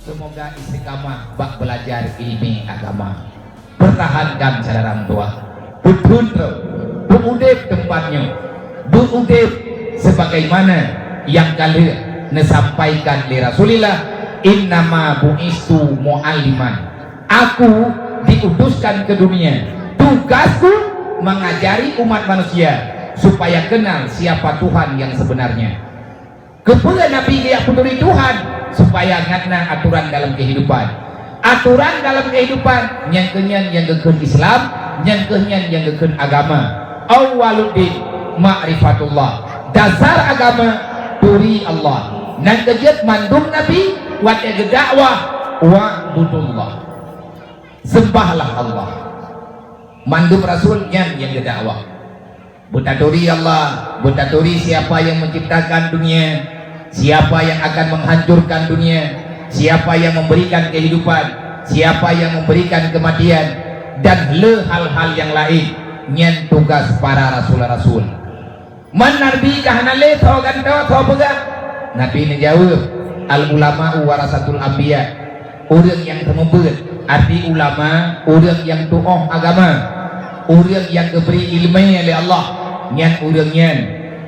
Semoga istiqamah bak belajar ilmu agama. Pertahankan cara orang tua. Betul beudep tempatnya. Beudep sebagaimana yang kalian nesampaikan di Rasulillah, innama bu'istu mu'alliman. Aku diutuskan ke dunia. Tugasku mengajari umat manusia supaya kenal siapa Tuhan yang sebenarnya. Kepada Nabi dia putri Tuhan supaya ngatna aturan dalam kehidupan. Aturan dalam kehidupan yang kenyan yang gekun Islam, yang kenyan yang gekun agama. Awwaluddin ma'rifatullah. Dasar agama turi Allah. Nan kejut mandum Nabi wa dakwah wa budullah. Sembahlah Allah. Mandum Rasul yang dakwah. Butaturi Allah, butaturi siapa yang menciptakan dunia, siapa yang akan menghancurkan dunia, siapa yang memberikan kehidupan, siapa yang memberikan kematian, dan hal-hal yang lain. Nyen tugas para rasul-rasul. Man nabi kahanale tho ganto tho bega. Nabi menjawab, al ulama warasatul anbiya. Orang yang temubeut, arti ulama, orang yang tuoh agama, orang yang diberi ilmu oleh Allah. Nyen orang nyen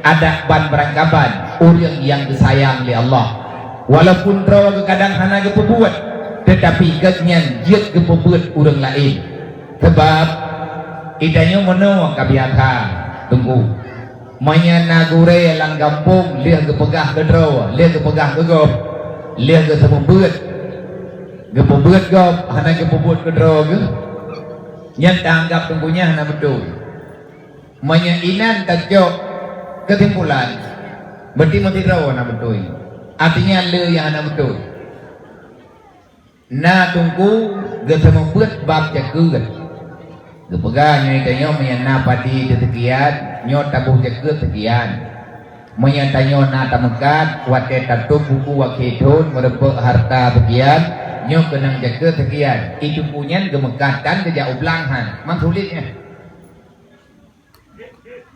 ada ban berangkapan, orang yang disayang oleh Allah. Walaupun terlalu kadang hana kepebuat, tetapi kenyan jiat kepebuat orang lain. Sebab idanya menawang kabiaka tunggu. Manya nagure lang kampung lihat kepegah kedro, lihat kepegah kegop, lihat ke kepebuat, kepebuat gop, hana kepebuat kedro ke. Nyen tanggap tunggunya hana betul. Manya inan tajok kesimpulan berarti mati rawa na betul. Artinya le yang ana betul. Na tunggu getemu beut bab jakeut. Gepeganya ikanyo menya padi tetekian, nyo tabuh jakeut tekian. Menya tanyo na tamekat, wate tatup buku wakidun merebek harta tekian, nyo kenang jakeut tekian. Itu punyen gemekatan keja ublanghan. Mang sulitnya.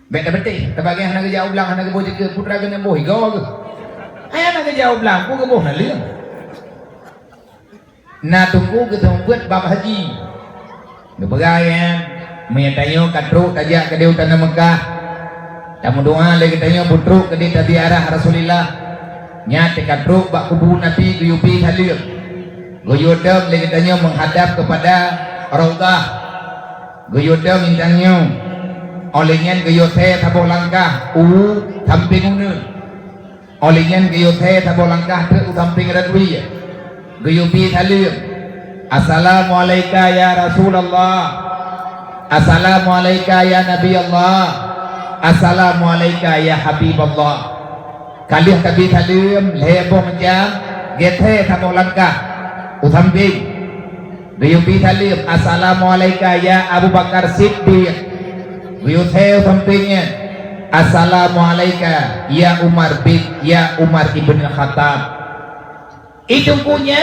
Benda betul, terbagi anak jauh belang, anak boh jaga putra kena boh higo ke. Ayah anak jauh belang, aku ke boh nak liang. Nak tunggu kita membuat bab haji. Kepegayan, menyatanyo katruk tajak ke dia tanah Mekah. Tamu doa lagi tanyo putruk ke dia tadi arah Rasulillah. Nyat katruk bak kubu Nabi guyupi halir. Guyudam lagi tanyo menghadap kepada Raudhah. Guyudam intangnya. Olehnya gayothe tabo langkah tamping unu. Olehnya gayothe tabo langkah ke tamping radwi. Gayupi thalim. Assalamualaikum ya Rasulullah. Assalamualaikum ya Nabi Allah. Assalamualaikum ya Habib Allah. Kalih kabi thalim lebo menjam gethe tabo langkah tamping. Gayupi thalim. Assalamualaikum ya Abu Bakar Siddiq. Wiyutheu sampingnya. Assalamualaikum ya Umar ibn Khattab. Itu punya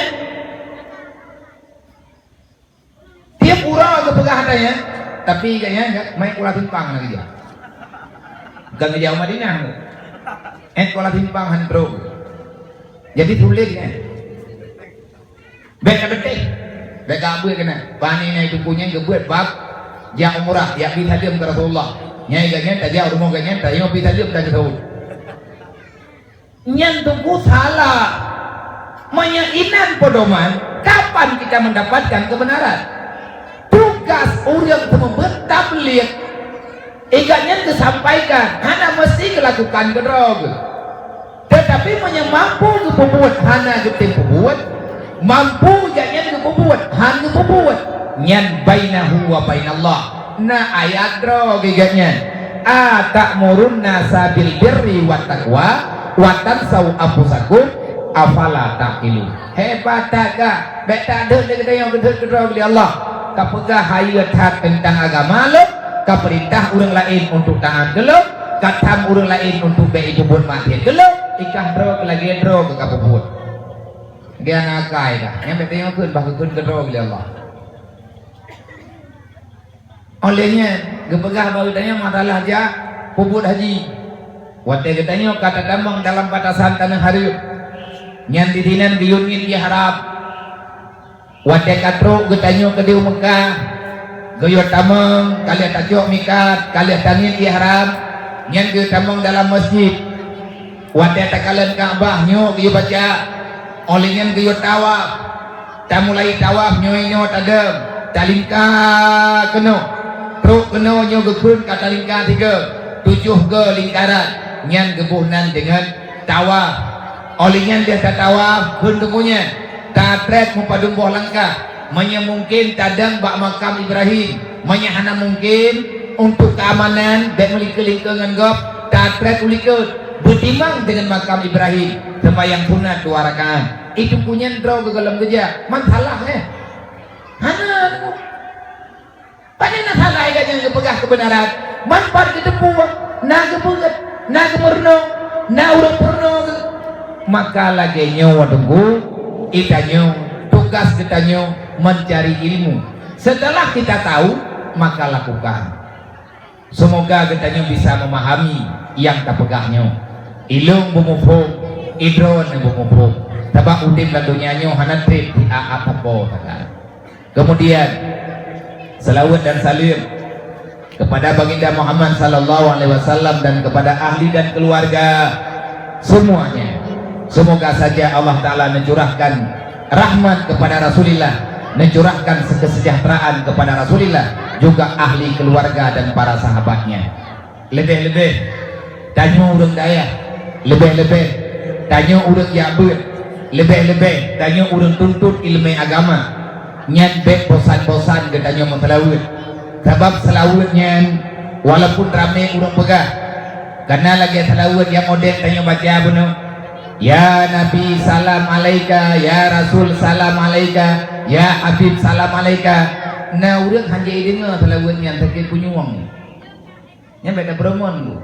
tiap orang kepegah adanya, tapi kayaknya enggak main kuala timpang lagi dia. Bukan ngejauh Madinah. Kuala timpang handro. Jadi tulisnya. Beka betul. Beka abu kena. Panina itu punya gebuat bab yang umrah, yang bitalim ke Rasulullah. Nyai ganyan, tajak rumah ganyan, tajak bitalim ke Rasul. Nyan tunggu salah. Menyainan podoman, kapan kita mendapatkan kebenaran? Tugas orang itu membuat tabligh. Ikannya disampaikan, hana mesti melakukan kedrog. Tetapi mampu kebuat, hana kebuat, mampu jangan kebuat, hana kebuat. Nyan bainahu wa bainallah. Na ayat dro gigatnya. Ta'murunna sabil birri wat taqwa wa tansau anfusakum afala taqilun. Hebat tak ka? Bek tak ada kita yang gedhe-gedhe oleh Allah. Kapegah hayat tentang agama lo, ka perintah orang lain untuk taat gelo, katam orang lain untuk baik itu buat mati gelo, ikah dro lagi dro ke kapubut. Dia nakai dah. Yang bek yang keun bah keun gedhe oleh Allah. Olehnya gepegah baru tanya masalah aja puput haji. Waktu katanya kata damang dalam batasan tanah hari nyan didinan giyungin ya harap wadai katro getanyo ke di Mekah gayo tamang kali tajuk mikat kali tangin ya harap nyan gayo tamang dalam masjid wadai takalan Ka'bah nyo gayo baca olingan gayo tawaf ta mulai tawaf nyo tadem talingka keno truk keno nyo gekun ka talingka 3 7 ke lingkaran nyan gebuhnan dengan tawaf olingan dia tak tawaf kun tunggunya tatret mupadung boh langkah manya mungkin tadang bak makam Ibrahim manya hana mungkin untuk keamanan dan melingkar-lingkar gop tatret ulikut bertimang dengan makam Ibrahim sembahyang sunat 2 rakaat itu punya draw ke dalam geja man salah hana pada salah yang kepegah kebenaran man par kedepu na kepegat na kemurno na urang purno maka lagi nyawa tunggu itanyo tugas kitanyo mencari ilmu setelah kita tahu maka lakukan semoga kitanyo bisa memahami yang tapegahnya ilung bumufuk idron bumufuk tabak udim ladunya nyo hanatrit di aatapo kemudian selawat dan salim kepada baginda Muhammad sallallahu alaihi wasallam dan kepada ahli dan keluarga semuanya. Semoga saja Allah taala mencurahkan rahmat kepada Rasulullah, mencurahkan kesejahteraan kepada Rasulullah, juga ahli keluarga dan para sahabatnya. Lebih-lebih tanya urang daya, lebih-lebih tanya urang yabut, lebih-lebih tanya urang tuntut ilmu agama. Nyan bek bosan-bosan ke tanya masalawut. Sebab selawutnya walaupun ramai urang pegah karena lagi selawut yang modern tanya baca benar ya Nabi salam alaika ya Rasul salam alaika ya Habib salam alaika nah urang hanya dengar selawutnya tapi kunyuang nya beda beromon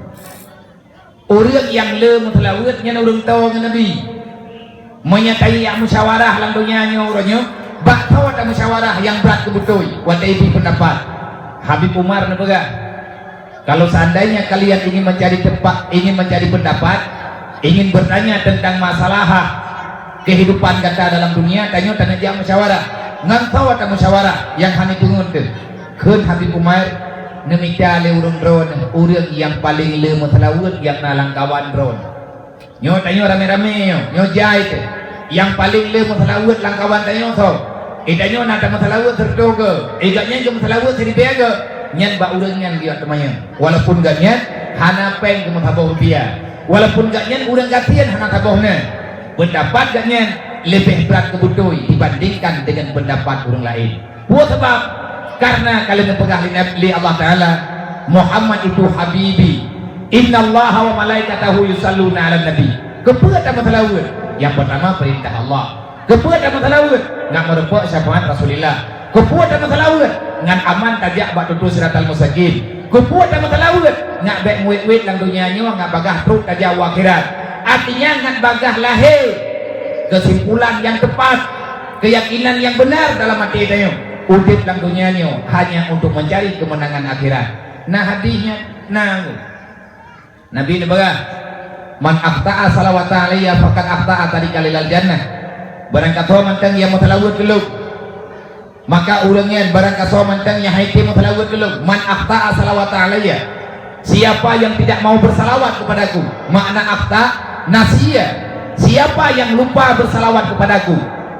urang yang le selawutnya urang tahu dengan Nabi menyatai yang musyawarah lang dunia urangnya bak tahu ada musyawarah yang berat kebetul wadai pendapat Habib Umar nebega kalau seandainya kalian ingin mencari tempat ingin mencari pendapat ingin bertanya tentang masalah kehidupan kata dalam dunia tanya aja musyawarah ngantau ada musyawarah yang hani tungun tu keun Habib Umar nemika le urang drone urang yang paling le masalawut yang nalang kawan drone nyo tanya rame-rame nyo jai tu yang paling le masalawut lang kawan tanya so idanyo nada masalawut terdoga iganya ke masalawut seribiaga nyan ba urang nyan dia temanya walaupun gak nyan hana peng ke matabau dia walaupun gak nyan urang gatian hana tabauhna pendapat gak nyan lebih berat kebutuh dibandingkan dengan pendapat orang lain buat sebab karena kalian pegah li Allah Ta'ala Muhammad itu habibi innallaha wa malaikatahu yusalluna ala nabi keberat masalawut yang pertama perintah Allah kepuat dan masalawut nggak merepok syafaat Rasulullah kepuat dan masalawut ngan aman tajak bak tutu siratal mustaqim kepuat dan masalawut nggak baik muit-muit lang dunia nyo nggak bagah truk tajak akhirat artinya ngan bagah lahir kesimpulan yang tepat keyakinan yang benar dalam hati kita udip lang dunia nyo hanya untuk mencari kemenangan akhirat nah hadisnya nah Nabi nebagah man akhta'a salawata alaiya faqad akhta'a tariqa lil jannah barang kata mantang yang mutalawud geluk maka urangnya barang kata mantang yang haiti mutalawud geluk man akhta'a salawata alayya siapa yang tidak mau bersalawat kepadaku makna akhta nasia siapa yang lupa bersalawat kepadaku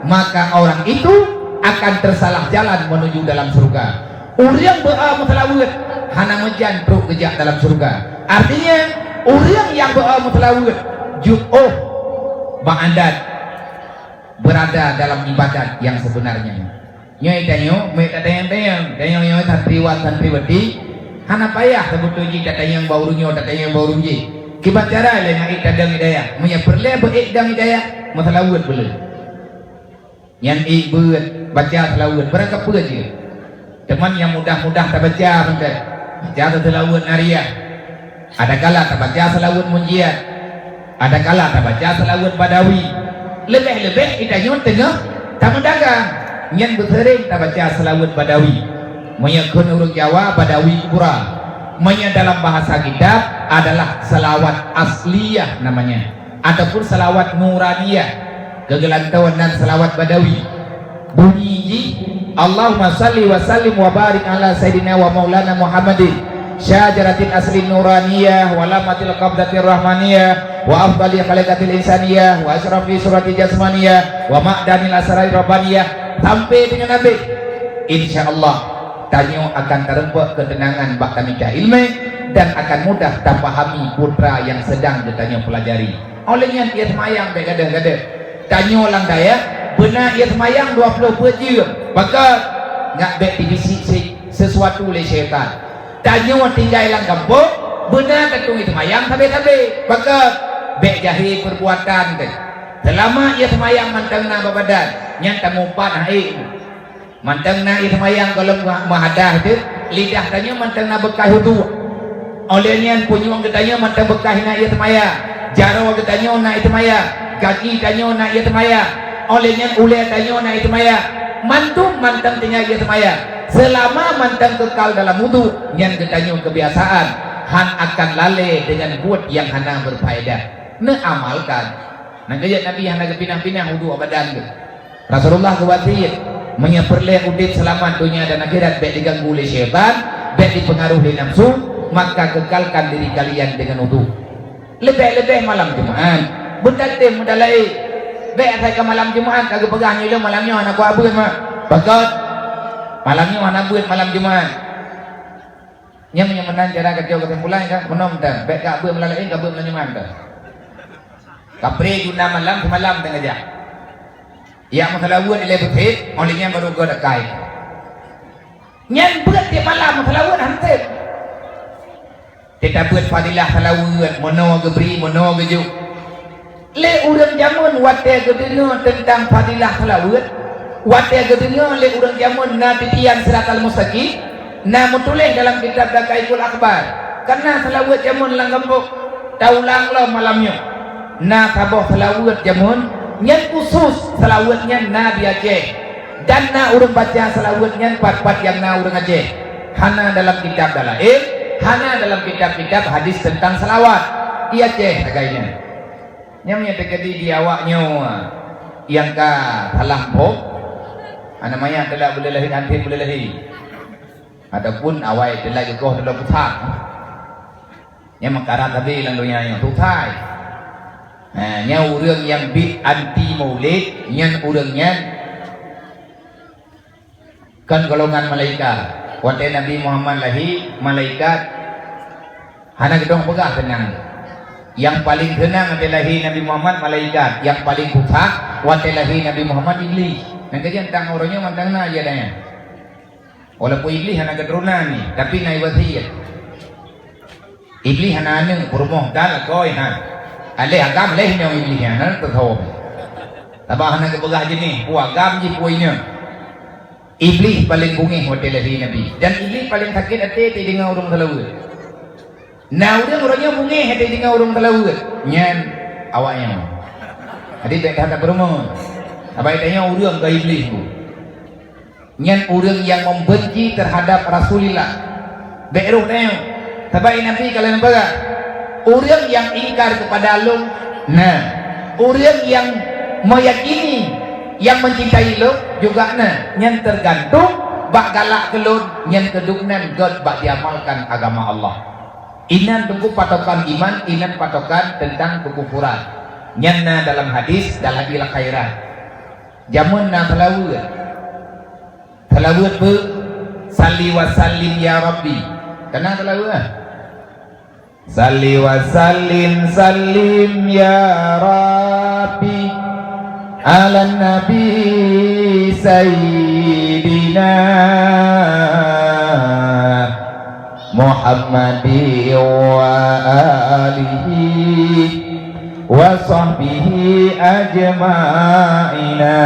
maka orang itu akan tersalah jalan menuju dalam surga urang be'a mutalawud hana mejan truk kejak dalam surga artinya urang yang be'a mutalawud ju'uh ba'adat berada dalam ibadat yang sebenarnya nyai tanyo mereka tayang santriwat santriwati hana payah sebetulnya katanya yang baurunya katanya yang baurunya kibat cara lain ngai kadang hidayah punya perle beikdang hidayah masalawut boleh yang ikut baca selawut berangkat pula je teman yang mudah-mudah tak baca bentar baca selawut nariyah ada kala tak baca selawut munjiat ada kala tak baca selawut badawi lebih-lebih kita nyon tengah tamu dagang nyan bersering tak baca selawut badawi menyakun urang Jawa badawi pura menya dalam bahasa kitab adalah selawat asliyah namanya ataupun selawat nuraniyah kegelantauan dan selawat badawi bunyi ji Allahumma salli wa sallim wa barik ala sayyidina wa maulana Muhammadin syajaratil asli nuraniyah wa lamatil qabdatir rahmaniyah wa afdali khalaqatil insaniyah wa asrafi surati jasmaniyah wa ma'danil asrai rabbaniyah sampai dengan Nabi. Insyaallah tanyo akan terempak ketenangan bak kami ilmu dan akan mudah terpahami putra yang sedang ditanya pelajari. Olehnya ia semayang baik gada-gada tanyo lang daya benar ia semayang 20 jam maka ngak baik dibisik sesuatu oleh syaitan. Tanyo tinggal lang kampung benar ketung itu semayang tabe-tabe maka baik jahil perbuatan tu. Selama ia semayang mantang na badan nyata mumpan haik mantang na ia semayang kalau mahadah tu lidah tanyo mantang na bekah itu. Olehnya punyung ketanya mantang bekah na ia semayang jaro ketanya na ia semayang kaki tanyo na ia semayang olehnya ule tanyo na ia semayang mantung mantang tinggal ia semayang selama mantang kekal dalam wudu nyan ketanya kebiasaan han akan lalai dengan buat yang hana berfaedah ne amalkan nak gaya Nabi hana kepinah-pinah wudu abadan Rasulullah khawatir menyeperleh udit selamat dunia dan akhirat baik diganggu oleh syaitan baik dipengaruhi nafsu maka kekalkan diri kalian dengan wudu lebih-lebih malam Jumaat berdatim mudalai baik saya ke malam Jumaat kagak pegahnya lu malamnya anak gua abun mak bakat malamnya anak buat malam Jumaat nya menyemenan cara kecil kesimpulan kan menom dan baik ka abun melalai ka abun Jumaat dah kapre guna malam ke malam tengah aja yang masalah buat ile betul olehnya baru gua dekai nyan buat di malam masalah buat hantar kita buat fadilah salawat mono gebri mono gejuk le urang jamun wate gedengo tentang fadilah salawat wate gedengo le urang jamun na titian siratal mustaqim na mutuleh dalam kitab Dakaikul Akbar karena salawat jamun lang gembok taulang lo malamnya na taboh salawat jamun nyan khusus salawatnya na Aceh dan na urang baca salawatnya part-part yang na urang Aceh hana dalam kitab dalail hanya dalam kitab-kitab hadis tentang salawat iya ceh agaknya nyamnya terjadi di awaknya yang ka talampok namanya telah boleh lahir nanti boleh lahir ataupun awai telah juga telah putar yang mengkarat tadi lang dunia yang tutai nya urang yang bid anti maulid nyan urangnya kan golongan malaikat waktu Nabi Muhammad lahir malaikat hana gedong pegah tenang yang paling tenang adalah Nabi Muhammad malaikat yang paling kuat waktu lahir Nabi Muhammad iblis dan kajian tentang orangnya mantang na aja daya walaupun iblis hana gedrona ni tapi na iwasiyat iblis hana aneng purmoh dal koi ha aleh agam leh nyong iblis hana terthom tabah hana kepegah jenih puagam ji puinya iblis paling bungih hotel lahir Nabi dan iblis paling sakit hati dengan orang telawut nah orangnya bungih hati dengan orang telawut nyan awaknya hati tak kata berumur apa itanya orang ke iblis bu nyan orang yang membenci terhadap Rasulullah beruh tanya tabai Nabi kalian baga orang yang ingkar kepada Allah nah orang yang meyakini yang mencintai lo juga yang tergantung bak galak kelun yang keduknan God bak diamalkan agama Allah inan tunggu patokan iman inan patokan tentang kekufuran yang dalam hadis dalam ilah khairat jamun na salawat bu salli wa sallim ya Rabbi kena salawat salli wa sallim ya Rabbi ala nabi sayyidina Muhammadi wa alihi wa sahbihi ajma'ina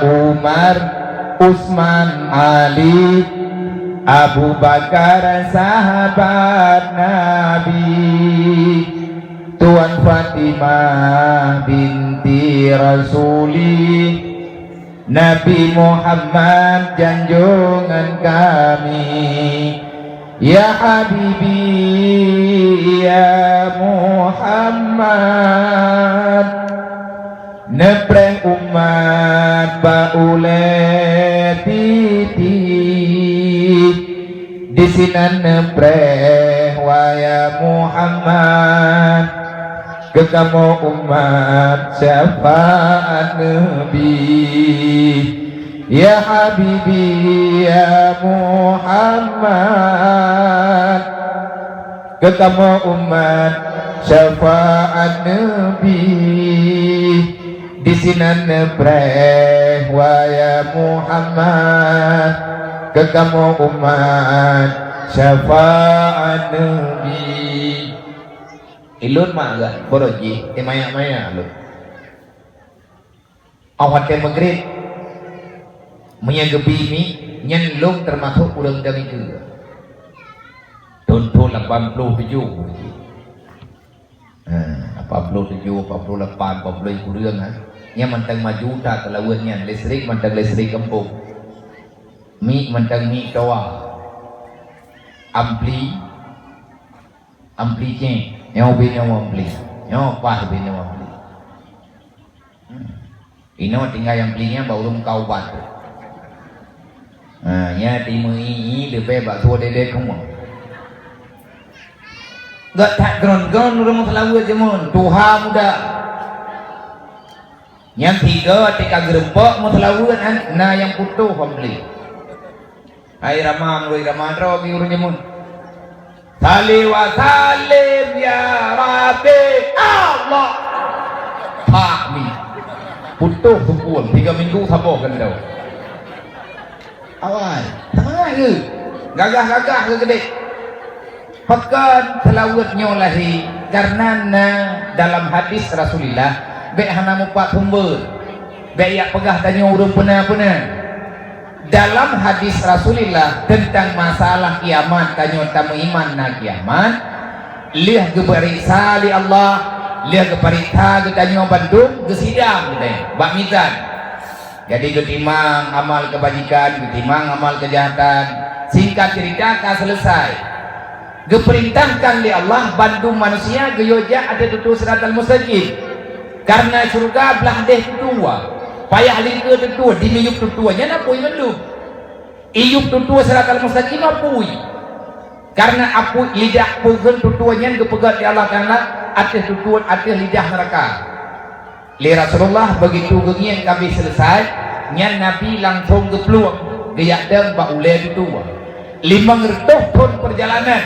Umar Usman Ali Abu Bakar sahabat Nabi Tuan Fatimah binti Rasuli Nabi Muhammad junjungan kami Ya Habibi Ya Muhammad nepreh umat baule titi di sinan nepreh waya Muhammad kekamu umat syafaat Nabi ya Habibi ya Muhammad kekamu umat syafaat Nabi di sinan nepreh waya Muhammad kekamu umat syafaat Nabi ilun mak gak boroji maya lu awat ke maghrib menyagebi mi nyen lung termasuk urang dami ke tonton 87 87, 88, 40 kurang nya mantang maju tak kelawan nya listrik mantang listrik kampung mi mantang mi tawa ampli chen yang bina ampli yang pas bina ampli ini tinggal yang belinya baru kau bat nya timu ini lebih bakso dede kamu gak tak gron-gron udah mau selalu aja mon Tuhan muda yang tiga tika gerempok mau selalu nah yang putuh beli air ramam roi ramadro biurunya mon salli wa salim ya Rabbi Allah pak mi putuh sempul 3 minggu sabar kan dah awal sama ke gagah-gagah ke gede pekan selawatnya lahi karena dalam hadis Rasulullah baik hana mupat humbul baik yak pegah tanya urung puna-puna dalam hadis Rasulullah tentang masalah kiamat tanya tamu iman na kiamat liah geperiksa li Allah liah geperiksa getanya Bandung gesidang gitu bak mizan jadi getimang amal kebajikan getimang amal kejahatan singkat cerita kan selesai diperintahkan oleh Allah bantu manusia geyoja ada tutu siratal mustaqim karena surga belah deh tua payah lingke tutua dimiyuk tutuanya napui mendung iyuk tutua siratal mustaqim apui karena apu lidah pun tutuanya kepegat di Allah Ta'ala atas tutuan atas lidah neraka li Rasulullah begitu gengian kami selesai nyan Nabi langsung ke peluang geyak dan baulai tutua 500 pun perjalanan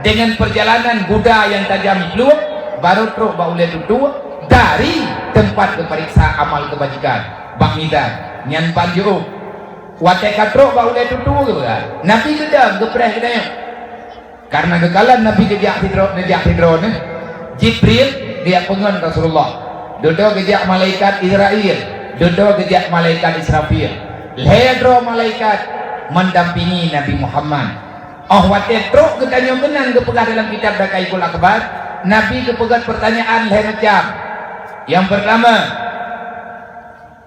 dengan perjalanan kuda yang tajam keluar baru terus baulai tutua dari tempat keperiksa amal kebajikan bak midan nyan panju watai katro baulai tutua ke Nabi gedang gepreh gedang karena kekalan Nabi kejak hidron Jibril dia pengen Rasulullah dodo kejak malaikat Israel dodo kejak malaikat Israfil lehedro malaikat mendampingi Nabi Muhammad watetro ketanya menang kepegah dalam kitab Dakaikul Akbar Nabi kepegat pertanyaan lain macam yang pertama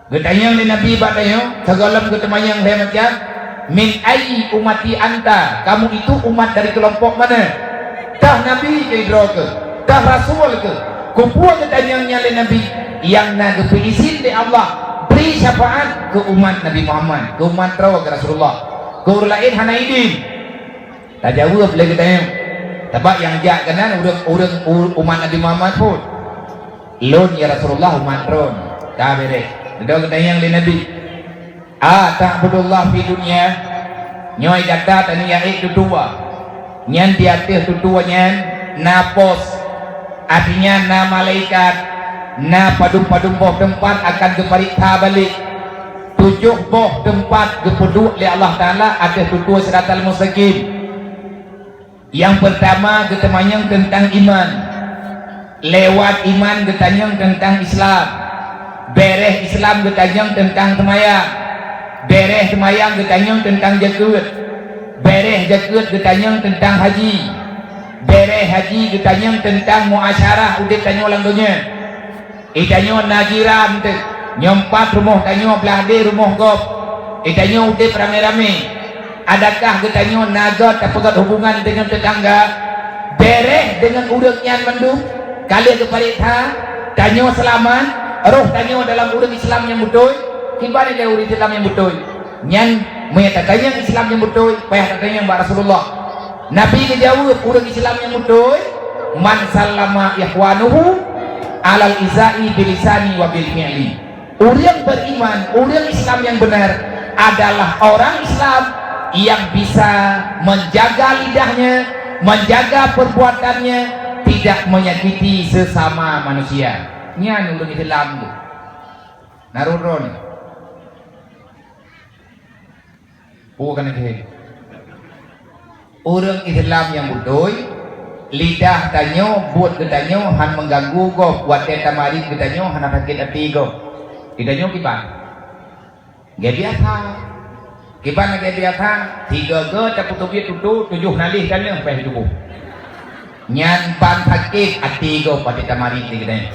ketanya ni Nabi batanya segalam ketanya lain macam min ayyi umati anta kamu itu umat dari kelompok mana dah Nabi ke ke dah Rasul ke kumpulan ketanyanya lain Nabi yang nak izin di Allah beri syafaat ke umat Nabi Muhammad ke umat Rasulullah ke orang lain hana idin tak jawab lagi tanya sebab yang jak kanan orang umat Nabi Muhammad pun lon ya Rasulullah umat ron tak beres dah tanya yang Nabi ta'budullah fi dunia nyoy kata tani ya itu dua nyan di atas tutua nyan napos artinya na malaikat na padu-padu boh tempat akan kepariksa balik 7 boh tempat kepeduk oleh Allah Ta'ala atas tutua siratal mustaqim. Yang pertama ketemanyang tentang iman, lewat iman ketanyang tentang Islam, bereh Islam ketanyang tentang semayang, bereh semayang ketanyang tentang zakat, bereh zakat ketanyang tentang haji, bereh haji ketanyang tentang muasyarah udah tanya ulang dunia, itanya najiran nyompat rumah tanya belade rumah gop, itanya udah rame-rame. Adakah ketanya naga terpegat hubungan dengan tetangga, bereh dengan udang yang mendung kalian kepariksa tanya selamat roh tanya dalam urang Islam yang betul kibane le urang Islam yang betul nyan menyatakan yang Islam yang betul payah katanya Mbak Rasulullah Nabi ngejawab urang Islam yang betul man sallama ikhwanuhu alal izai bilisani wa bil fi'li. Orang beriman, orang Islam yang benar adalah orang Islam yang bisa menjaga lidahnya, menjaga perbuatannya, tidak menyakiti sesama manusia. Ini orang Islam tu. Narurun. Bukan itu. Orang Islam yang betul lidah tanyo buat ketanyo han mengganggu go buat tamari ketanyo han sakit hati go ketanyo kiban ge biasa kiban ge biasa tiga ge taputubi tutu 7 nalih kan pe hidup nyan ban sakit hati go pada tamari ketanyo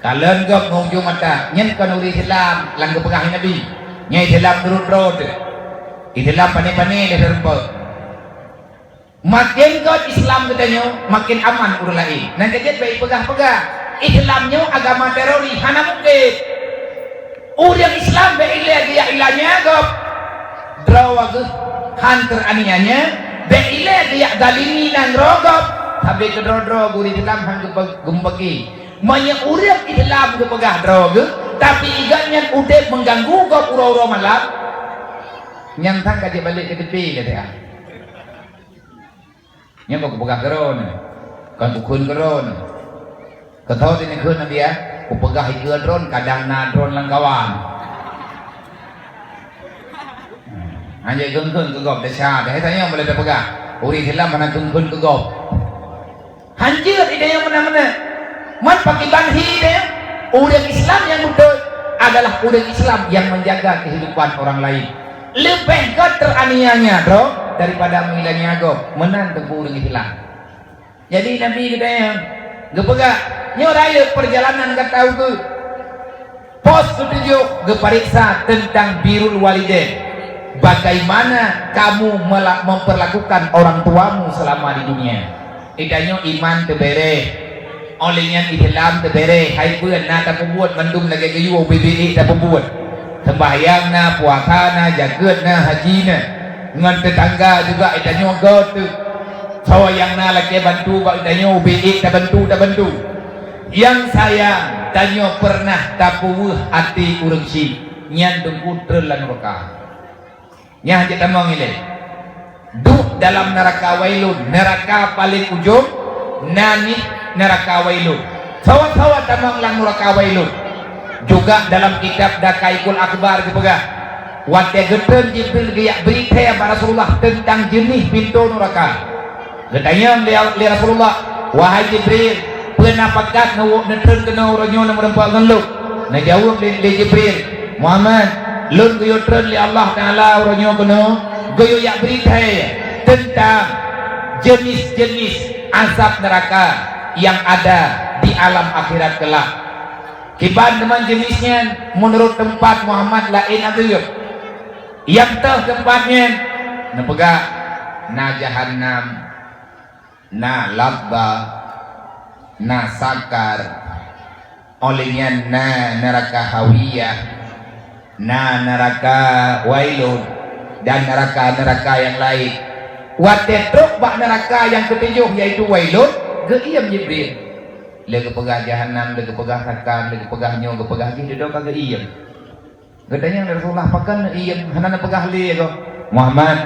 kalen go ngunjung mata nyen kanuri Islam lang pegah Nabi nyai Islam turut road Islam pane-pane le serba makin kau Islam katanya makin aman urang lain nanti dia baik pegah-pegah Islamnya agama teroris hana mungkin orang Islam baik dia ilahnya gop drawa ge hantar anianya baik dia galini dan rogop tapi ke dro guri Islam han gumbagi manya orang Islam ke pegah droge tapi iganya udah mengganggu gop ura-ura malam nyantang ka dia balik ke tepi dia nya kok pegah keron kan bukun keron ketau ini keun dia ku pegah ikeun drone kadang na drone lang kawan anje keun ke gop desa dah tanya boleh pegah uri hilam mana keun ke gop hancur ide yang mana-mana man pakai banhi dia orang Islam yang betul adalah orang Islam yang menjaga kehidupan orang lain lebih ke teraniaya bro daripada menghilangnya agama menang teguh dengan Islam. Jadi Nabi kita yang gepegak nyoraya perjalanan ke tahu ke pos 7 geperiksa tentang birrul walidain bagaimana kamu memperlakukan orang tuamu selama di dunia idanya iman tebere olehnya Islam tebere hai pun na tak buat mendum lagi kayu BBI tak buat sembahyang na puasa na jagat na haji na ngan tetangga juga idanyo god so yang na lagi bantu kok idanyo BI tak bantu yang sayang danyo pernah tapu hati urang si nyan dengku trelan neraka nya hanya tamang ile duk dalam neraka wailun neraka paling ujung nani neraka wailun sawa tamang lang neraka wailun juga dalam kitab Dakaikul Akbar dipegah waktu geten Jibril dia berita ya Rasulullah tentang jenis pintu neraka. Katanya li Rasulullah, wahai Jibril, pernah pakat neten kena orangnya nomor 4 ngeluk. Nah jawab li Jibril, Muhammad, lun goyo tren li Allah Taala orangnya kena goyo ya berita ya tentang jenis-jenis azab neraka yang ada di alam akhirat kelak. Kiban teman jenisnya menurut tempat Muhammad lain ada yang tempatnya nepegak na jahannam na labba na sakar olehnya na neraka hawiyah na neraka wailun dan neraka yang lain watetruk bak neraka yang ketujuh yaitu wailun geiyam Jibril lega pegah jahannam lega pegah sakar lega pegah nyo lega pegah gitu do kagak iyam katanya Rasulullah pakan iya hanana pegah li ko Muhammad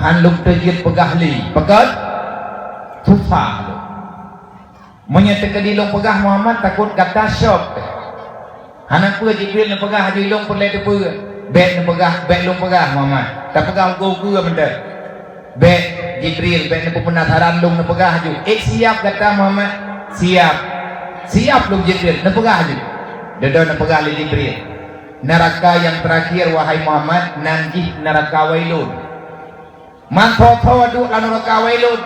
handuk tejit pegah li pakan susah lo menyatakan dilong pegah Muhammad takut kata syok hanak pun Jibril na pegah dilong perle tu pun bet na pegah Muhammad tak pegah go benda bet Jibril bet na penasaran long na pegah ju siap kata Muhammad siap long Jibril na pegah ju dedo na pegah li Jibril neraka yang terakhir wahai Muhammad nanti neraka wailun manto-to duk la neraka wailun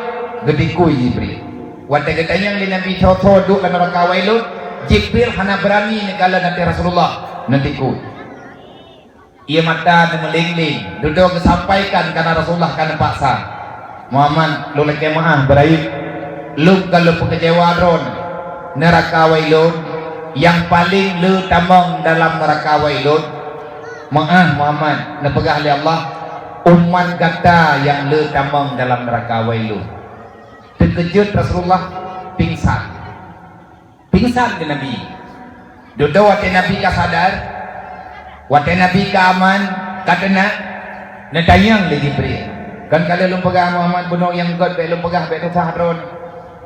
gede kuy Jibril wate katanya li Nabi to duk la neraka wailun Jibril hana berani negala nanti Rasulullah nanti kuy ia mata meling-ling duduk kesampaikan karena Rasulullah karena paksa Muhammad lu lagi maaf beraib lu kalau pekecewa dron neraka wailun yang paling le tamang dalam neraka wailun Muhammad napegah oleh Allah umat kata yang le tamang dalam neraka wailun. Terkejut Rasulullah pingsan ke Nabi. Dodo wate Nabi ka sadar, wate Nabi ka aman katena natayang le Jibril. Kan kalau lu pegah Muhammad bunuh yang god be lu pegah be susah ron.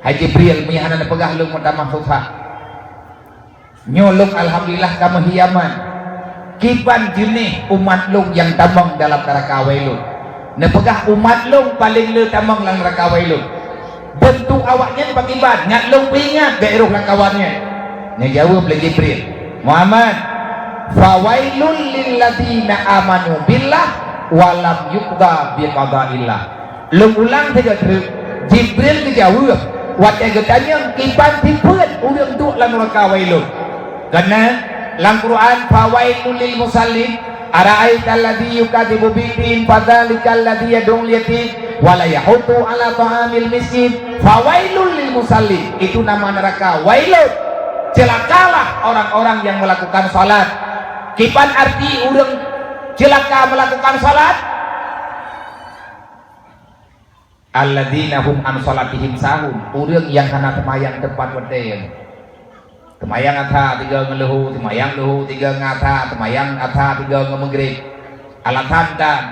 Hai Jibril mihana na pegah lu mutamah susah. Nyolong alhamdulillah kamu hiyaman. Kiban jenih umat lu yang tamang dalam neraka wailun. Na pegah umat lu paling le tamang dalam neraka wailun. Bentuk awaknya pakiban ngat lu ingat be roh lang kawannya. Nya jawab le Jibril. Muhammad, fawailul lil ladzina amanu billah walam yuqda bi qada'illah. Lu ulang saja Jibril dijawab wat yang tanya kiban tipun urang tu lang neraka wailun. Karena dalam Quran fawailul lil musallin ara'aital ladzi yukadzibu bid-din fadzalikal ladzi yad'ul yatim wa la yahutu ala ta'amil miskin. Fawailul lil musallin itu nama neraka wailun. Celakalah orang-orang yang melakukan salat. Kipan arti urang celaka melakukan salat? Alladzina hum an salatihim sahun. Urang yang hana temayang tepat wedeng. Temayang atha tiga ngeluhu, temayang luhu tiga ngata, temayang atha tiga ngemegrib. Alatan dan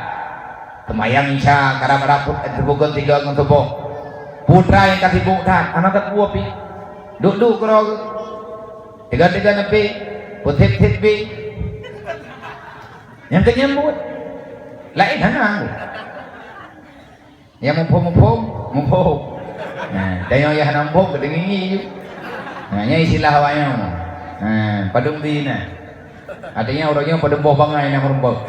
temayang isya karena meraput terbukan tiga ngetubuh. Putra yang kasih buktan, anak tak buah pi. Duk kerog. Tiga nepi, putih pi. Yang kenyambut, lain hanang. Yang mumpung. Nah, dan yang hanang mumpung kedengi. Nah, nya istilah awaknya. Nah, padung di nah. Artinya orangnya pada boh bangai yang merumpok.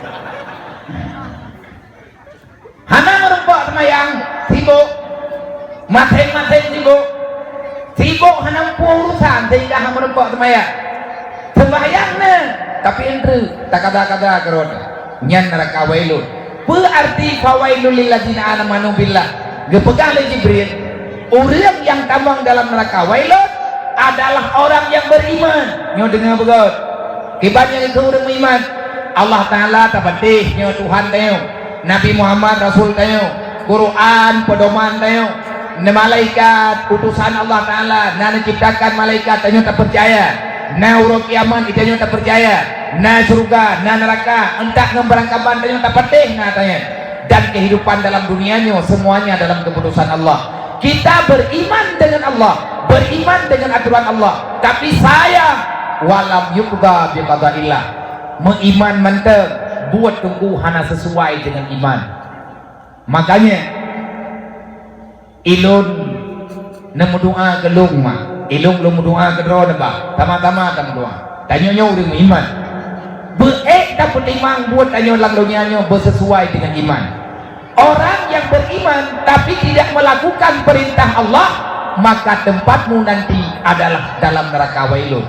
Hana merumpok semayang, sibuk. Mateng sibuk. Sibuk hana urusan sehingga hana merumpok semayang. Sembayangnya tapi ente tak kata kerod. Nyan neraka wailun. Berarti fawailul lil ladzina amanu billah. Gepegah le Jibril. Orang yang tambang dalam neraka wailun adalah orang yang beriman. Nyo dengar begot. Kibatnya itu orang beriman. Allah Taala tapatih nyo Tuhan tayo. Nabi Muhammad Rasul tayo. Quran pedoman tayo. Na malaikat utusan Allah Taala. Na menciptakan malaikat tayo tak percaya. Na urut kiamat kita nyo tak percaya. Na surga, na neraka entah ngembarangkaban tayo tak patih na tanya. Dan kehidupan dalam dunianya semuanya dalam keputusan Allah. Kita beriman dengan Allah, beriman dengan aturan Allah, tapi saya walam yuqda bi qada'illah. Mengiman menteng buat tunggu hana sesuai dengan iman. Makanya ilun nemu doa gelung mah, ilung lu doa kedro nembah, tama-tama doa. Tanya-nya urang iman. Beek dapat imang buat tanya lang dunianya bersesuai dengan iman. Orang yang beriman tapi tidak melakukan perintah Allah, maka tempatmu nanti adalah dalam neraka wailun.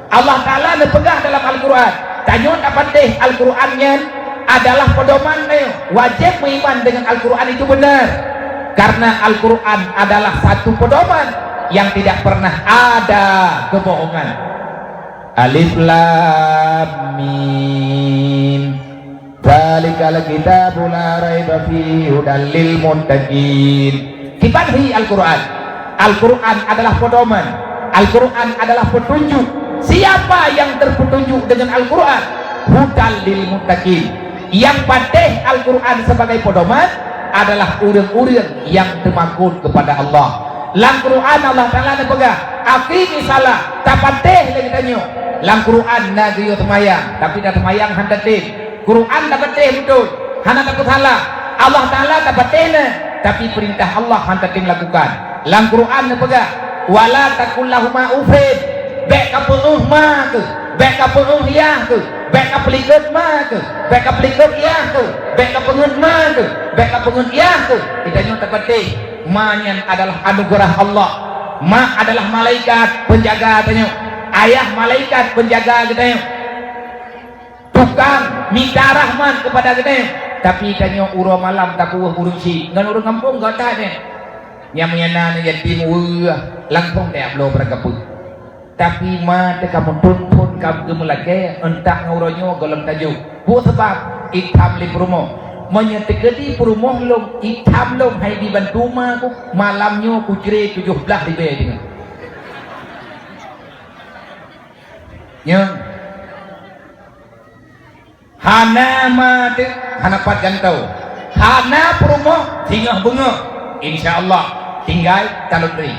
Allah Ta'ala nepegah dalam Al-Quran. Tanyun apa deh Al-Qurannya adalah pedoman tayo. Wajib beriman dengan Al-Quran itu benar. Karena Al-Quran adalah satu pedoman yang tidak pernah ada kebohongan. Alif Lam Mim. Dzalikal kitabu la raiba fihi hudal lil muttaqin. Kibanhi Al-Quran. Al-Quran adalah pedoman. Al-Quran adalah petunjuk. Siapa yang terpetunjuk dengan Al-Quran? Hudal lil muttaqin. Yang patih Al-Quran sebagai pedoman adalah urang-urang yang termakun kepada Allah. Lang Quran Allah Ta'ala nepegah aqimi salah tapatih lagi tanyo. Lang Quran nagiyo temayang tapi dah temayang handatin. Quran dapat betul, hana takut salah. Allah Taala dapat tapi perintah Allah hanta ting lakukan. Lang Quran nepegah wala takul lahuma ufid. Bek ka peueuh mah ke, bek ka peueuh yah ke, bek ka pelikeut mah ke, bek ka pelikeut yah ke, bek ka peungeut mah ke, bek ka peungeut yah ke. Kita nyo dapat manyan adalah anugerah Allah. Ma adalah malaikat penjaga tanyo. Ayah malaikat penjaga kita. Tukang minta rahmat kepada kita, tapi tanya urang malam tak puas urang si ngan urang kampung gak ada ni yang menyana ni yatim langsung tak lo berkaput Tapi ma te kamu tuntun kamu gemelake entah ngauronyo golem tajuk. Bu sebab itam li perumoh. Menyetegedi perumoh lom itam lom hai dibantu ma ku malamnya ku ceri 17 ribu dengan. Nyong. Hana ma te hana pat gantau. Hana perumoh tinggal bunga. Insyaallah tinggal talon deri.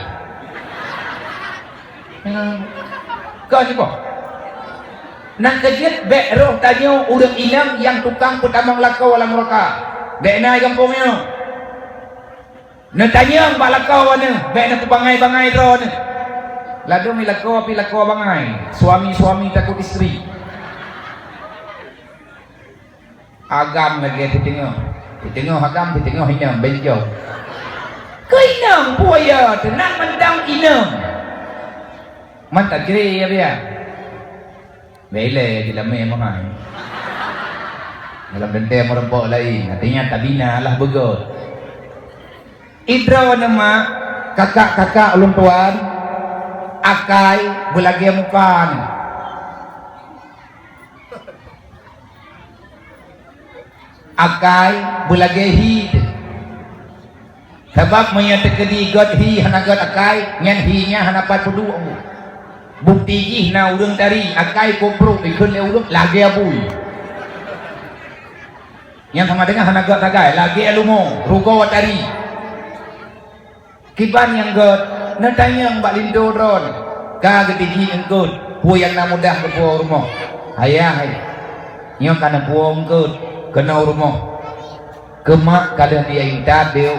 Kau ni boh. Nang kejit bek roh tanyo urang inam yang tukang pertamang lakau alam mereka. Bek nai kampungnya. Nang tanya mbak lakau mana? Bek nak bangai-bangai roh ni. Lado mi lakau api lakau bangai. Suami-suami takut isteri. Agam lagi tengok. Tengok agam tengok inam benjol. Ke inam buaya tenang mendang inam. Mantap kiri ya dia. Bele di dalam mengai. Dalam dendam merempok lain. Artinya tak bina lah begot. Idra nama kakak-kakak ulun tuan akai belagi mukan. Akai belagi hid. Sebab menyatakan god hi hana god akai ngan hi nya hana pat pudu. Bukti ih na urang tari akai kopro ikun le urang lagi abui. Yang sama dengan hana god tagai lagi alumo rugo tari. Kiban yang god natanya mbak lindo ron ka getiji engkut pu yang na mudah ke pu rumah. Ayah hai. Nyo kana pu engkut kena rumah. Kemak kada dia inta deu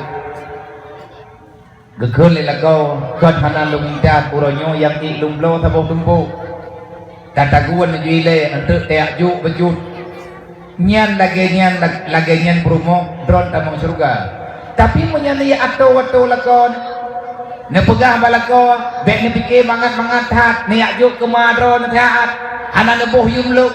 gegel lelakau god hana lumita puronyo yang ik lumblo sabok tumpu tataguan juile ante teak ju bejut nyan lagi perumo dron tamang surga tapi menyani atau lakon ne pegah balako bek ne pikir mangat hat ne ak ju kemadron taat hana ne boh yum lu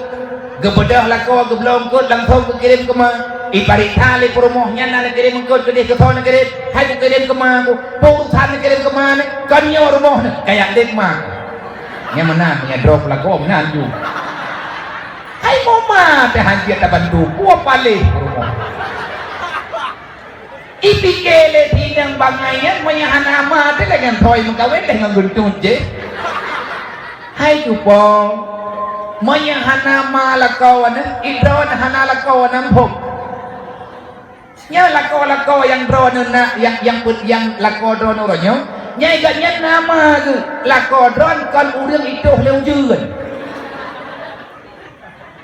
gebedah lako geblong kod langsung kirim kema ibarit tali perumohnya nana kirim engkau ke dia ke sana kirim hai ku kirim ke mana ku sana kirim ke mana kanyo rumah kayak dek mak yang mana punya drop lagu mana anju hai mama teh hanjir tak bantu gua palih rumah ipikele tinang bangaian menyahan nama teh dengan toy mengkawin dengan guntung je hai cupo menyahan nama lakawan idron hana lakawan pok nya lako yang drone na yang lako drone orangnya nyai ganyan nama tu lako drone kan urang itu leujeun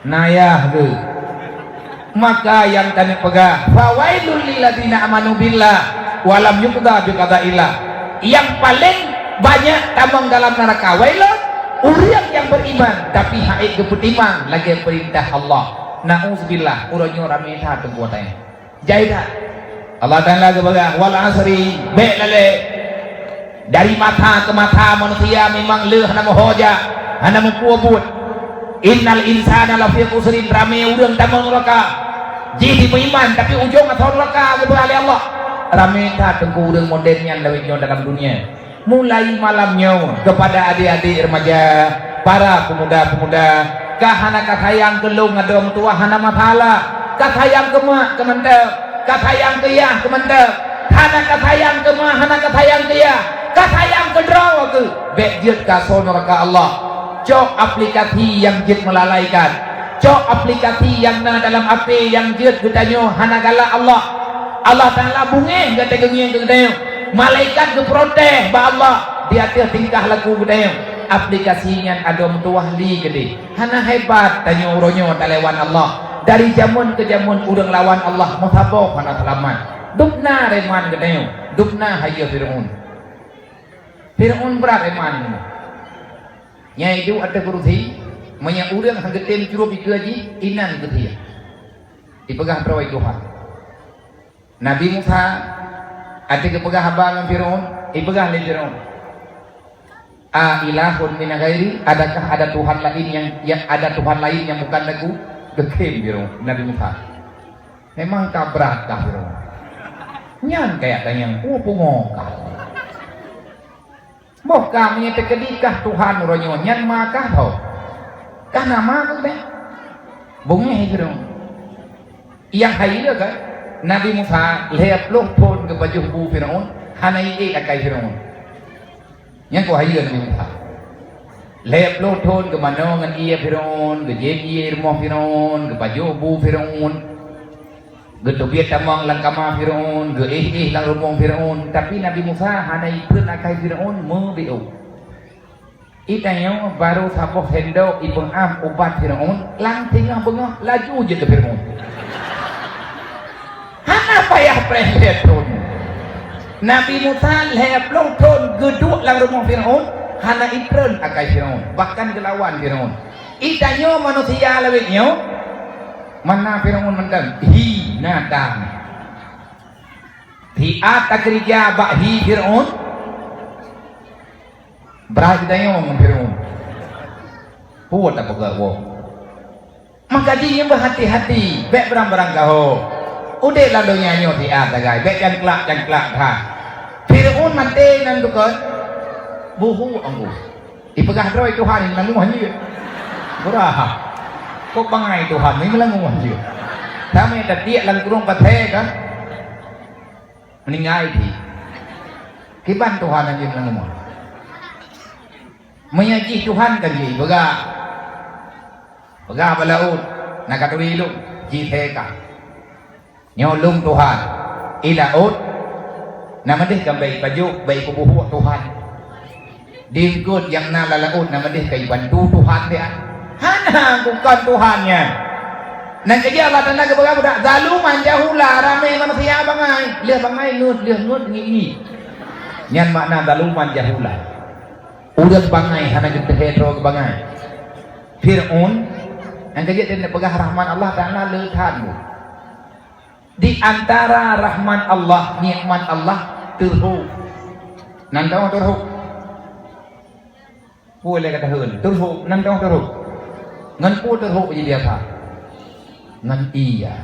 nayah tu maka yang kami pegah fawailul lil ladina amanu billah walam yuqda bi qadaillah yang paling banyak tamang dalam neraka wailun urang yang beriman tapi haid keputimang lagi perintah Allah nauzubillah urangnya rame tha tengkuatnya Jaidah Allah Ta'ala kepada wal asri be'lale dari mata ke mata manusia memang leh hana mohoja hana mempuabut innal insana lafi khusrin rame urang tamang neraka jadi beriman tapi ujung atau neraka kepada Allah rame ta tengku urang modennya lawitnya dalam dunia mulai malamnya kepada adik-adik remaja para pemuda-pemuda kahana kasayang kelung ada tua hana mathala kasayang kemak kementep kasayang kiyah kementep hana kasayang kemah hana kasayang kiyah kasayang kedraw ke bek jid kaso neraka Allah cok aplikasi yang jid melalaikan cok aplikasi yang na dalam api yang jid getanyo hana galak Allah Allah Ta'ala bungeh gata gengeng getanyo malaikat ke protes ba Allah dia tingkah laku getanyo aplikasinya ada mutuah li gede hana hebat tanyo uronyo talewan Allah dari jamun ke jamun urang lawan Allah mutabok hana selamat dupna reman gedayo dupna hayya Fir'aun berat reman nya itu ada kurusi manya urang hanggetem curup ikaji inan getia dipegah perawai Tuhan Nabi Musa ada kepegah abangan Fir'aun dipegah oleh Fir'aun ilahun min ghairi adakah ada Tuhan lain yang ada Tuhan lain yang bukan aku kekem Fir'aun Nabi Musa memang kabrat kah Fir'aun nyan kayak tanyang pungo kah Moh kami terkedikah Tuhan ronyo nyan makah tau. Kah nama tu deh. Bunga hidung. Yang hai dia kan Nabi Musa lep lok pun ke baju bu Firaun hanai akai Firaun. Yang ko hai Nabi Musa. Lep lok pun ke mana ngan ia Firaun, ke je rumah Firaun, ke baju bu Firaun. Ke tobiat tamang lang kama Firaun, ke lang rumah Firaun, tapi Nabi Musa hanai pun akai Firaun mebeu. Itanya baru sapoh hendo ibang am ubat Firaun lang tinggal bengah laju je ke Firaun. Hana payah prehet pun. Nabi Musa lep long ton geduk lang rumah Firaun hana ikren akai Firaun bahkan gelawan Firaun. Itanya manusia lawitnya mana Firaun mendan hi nadang. Di atas kerja bahi Firaun berarti dia ngomong Firaun. Puat apa gawo? Maka dia berhati-hati, bek berang-berang kau. Udah lalu nyanyi di atas guys, bek jangklak ha. Firaun mati nan tu kan, buhu anggu. Dipegah roy Tuhan yang lalu hanya. Berah. Kok bangai Tuhan ini lalu hanya. Kami tadi lalu kurung pathe kan, meninggal di. Kiban Tuhan yang lalu. Menyaji Tuhan kan ji bega balaut nak katuri lu ji theka nyolong Tuhan ilaut nama deh kan baik baju baik kubuh Tuhan dingkut yang na lalaut nama deh kai bantu Tuhan dia hana bukan Tuhannya nak kerja Allah tanah ke bega budak zaluman jahula ramai manusia bangai lihat bangai ngut ngi nyan makna zaluman jahula. Udah bangai hana kita hetero ke bangai. Firaun yang kerja dia pegah rahman Allah Ta'ala leuthanmu. Di antara rahman Allah, nikmat Allah terhuk. Nan tahu terhuk. Boleh kata heun, terhuk, nan tahu terhuk. Ngan pu terhuk jadi apa? Ngan iya.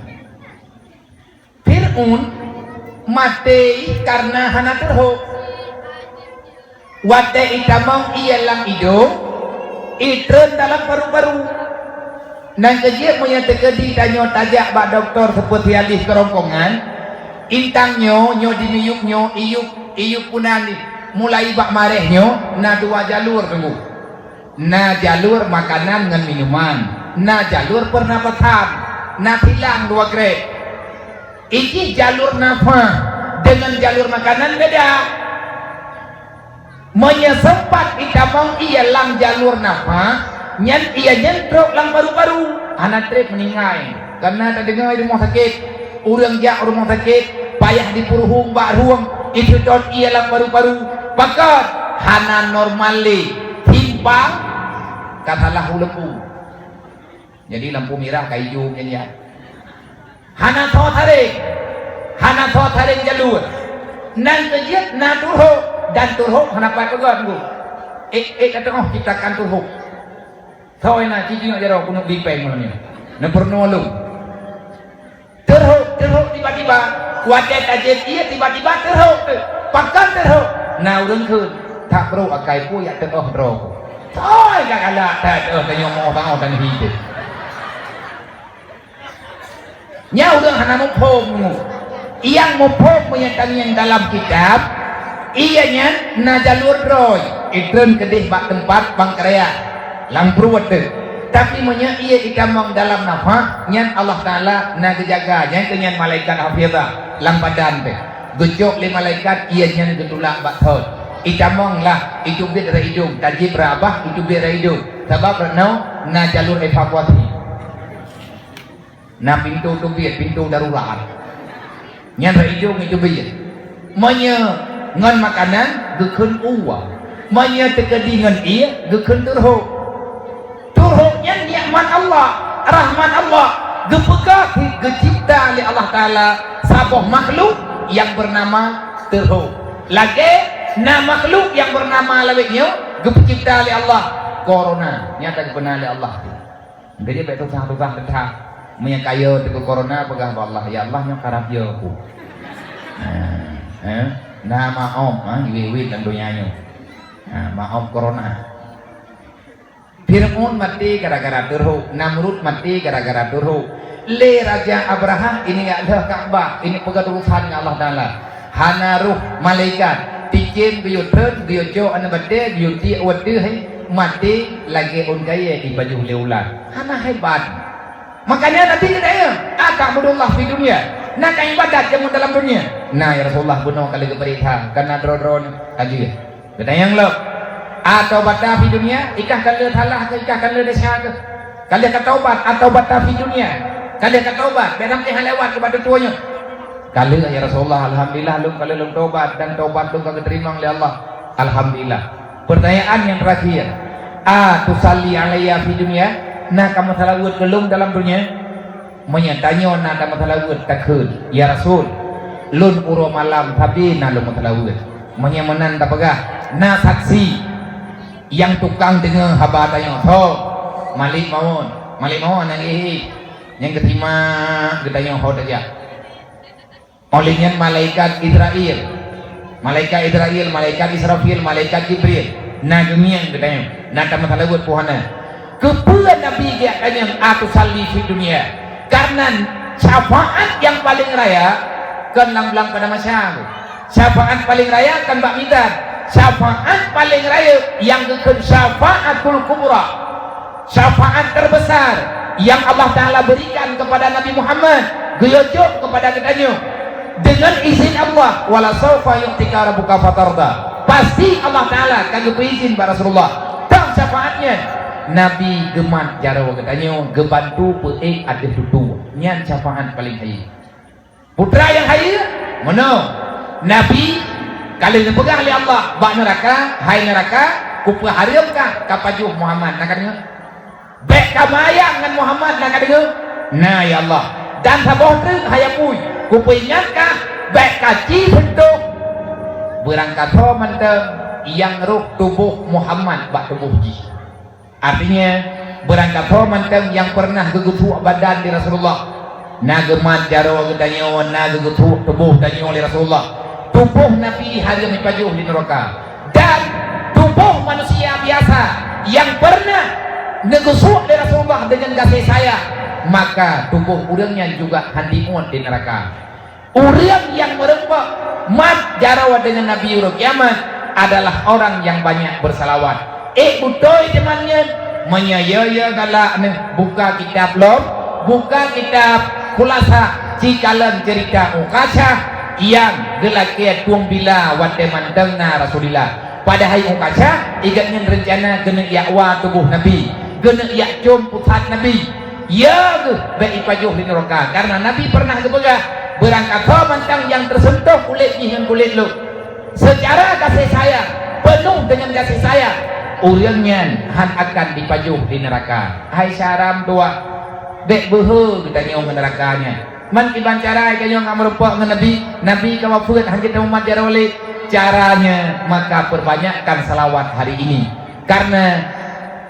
Firaun mati karena hana terhuk. Wadai itamang ialang hidung itren dalam paru-paru nan kejia punya tegedi tanyo tajak bak doktor seperti alis kerongkongan intang nyo diniyuk nyo iyuk punan mulai bak mareh nyo na dua jalur tunggu na jalur makanan dengan minuman na jalur pernapasan na hilang dua grade ini jalur nafas dengan jalur makanan beda. Menyesempat itamang ia lang jalur nafas nyan ia nyentrok lang paru-paru anak trip meninggal karena tak dengar di rumah sakit urang jak rumah sakit payah dipuruhung bak ruang itu don ia lang paru-paru pakat hana normali timpang kata lahu lembu jadi lampu merah kayu kenya hana tarik jalur nan kejit na turho dan turhuk kenapa pegang tu? Kata ciptakan turhuk. Thôi na cici nak jaro kuno dipeng malam ni. Na pernolong. Turhuk tiba-tiba wajah tajet ia tiba-tiba turhuk. Pakan turhuk. Na urang keun tak perlu akai pu ya tengah ro. Thôi gak kalah tak tanya mau bang dan hidup. Nya urang hana mumpom. Yang mumpom menyatakan yang dalam kitab ianya na jalur roy itren kedih bak tempat bang karya lang pruwat tapi menya ia ikamang dalam nafas nyan Allah Ta'ala na gejaga nyan kenyan malaikat hafizah lang badan gejok le malaikat ia nyan getulak bak thot ikamang lah itu biar hidung tajib rabah itu biar hidung sebab renau na jalur evakuasi na pintu tu biar pintu darurat nyan hidung itu biar menya ngan makanan gekun uwa manya tegedi ngan iya gekun turhuknya nikmat Allah rahman Allah gepegah gecipta oleh Allah Ta'ala sabuh makhluk yang bernama turhuk lagi na makhluk yang bernama lawiknya gepecipta oleh Allah corona nyata benar oleh Allah jadi betul sah manya kaya teguh corona pegah Allah ya Allah yang karab ya aku nama om wiwit dan donyanya Maaf corona. Fir'aun mati gara-gara teruk, Namrud mati gara-gara teruk. Le Raja Abraham ini adalah Ka'bah, ini pegaduhan Allah Taala. Hana ruh malaikat, tikin biyo terus biyo jo ane bade biyo ti wade hai mati lagi ungkaya di baju leulan. Hana hebat. Makanya nanti kita ya, akabudullah di dunia. Nak ibadat yang dalam dunia. Nah ya Rasulullah bunuh kali keberita karena drone aja. Kita yang lo atau bata di dunia, ikah kali talah ke ikah kali desa ke. Kali ketaubat atau bata di dunia. Kali ketaubat, benam teh lewat kepada tuanya. Kali ya Rasulullah, alhamdulillah lu kali lu taubat dan taubat lu kagak terima oleh Allah. Alhamdulillah. Pertanyaan yang terakhir. Tusalli alayya fi dunia? Nah kamu salawat belum dalam dunia? Menyatanya nak kamu salawat takut. Ya Rasul, lun uro malam tapi na lu salawat. Menyamanan tak pegah. Nah saksi yang tukang dengar haba tanya, "Oh, Malik Mawon yang ini yang keterima ketanya ho aja." Olehnya malaikat Israel, malaikat Israfil, malaikat Jibril. Nah dunia katanya, nah kamu salawat puhana. Kepulan Nabi dia katanya aku salli di dunia. Karena syafaat yang paling raya kan lang-lang pada masyarakat. Syafaat paling raya kan Mbak Midan. Syafaat paling raya yang ke syafaatul kubra. Syafaat terbesar yang Allah Taala berikan kepada Nabi Muhammad, geojo kepada katanya. Dengan izin Allah, wala saufa yu'tika rabbuka fatarda. Pasti Allah Taala kagak izin pada Rasulullah. Tak syafaatnya. Nabi gemat jarawa katanya, gebantu peik ada tutu. Nyan syafaat paling hai. Putra yang hai mana? Nabi kali dipegang oleh Allah, bak neraka, hai neraka, kupa harimkah kapajuh Muhammad nak katanya. Bek kamaya dengan Muhammad nak katanya. Nah ya Allah. Dan sabah tu hayapui. Kupinyatkah baik kaji bentuk berangkat menteng yang ruh tubuh Muhammad bak tubuh ji. Artinya berangkat menteng yang pernah gegutu badan di Rasulullah. Nagemat jaro gedanya na gegutu tubuh tanya oleh Rasulullah. Tubuh Nabi hari dipajuh di neraka. Dan tubuh manusia biasa yang pernah negusu oleh Rasulullah dengan kasih sayang, maka tubuh urangnya juga handimun di neraka. Urang yang merempak mat jarawa dengan Nabi Yuruk Kiamat adalah orang yang banyak bersalawat. Butoy temannya menyayaya galak buka kitab lom, buka kitab kulasa cikalan cerita ukasha yang gelakia tuang bila wate mandengna Rasulillah. Pada hari ukasha igatnya rencana kena yakwa tubuh Nabi, kena yakcum pusat Nabi. Ya baik pajuh di neraka karena Nabi pernah kebegah berangkat mantang yang tersentuh kulit dengan kulit lu secara kasih sayang, penuh dengan kasih sayang, urangnya han akan dipajuh di neraka. Hai syaram tua dek behe kita nyong nerakanya man kiban cara kita nyong merupak dengan Nabi kamu buat han kita umat jarawali caranya, maka perbanyakkan salawat hari ini karena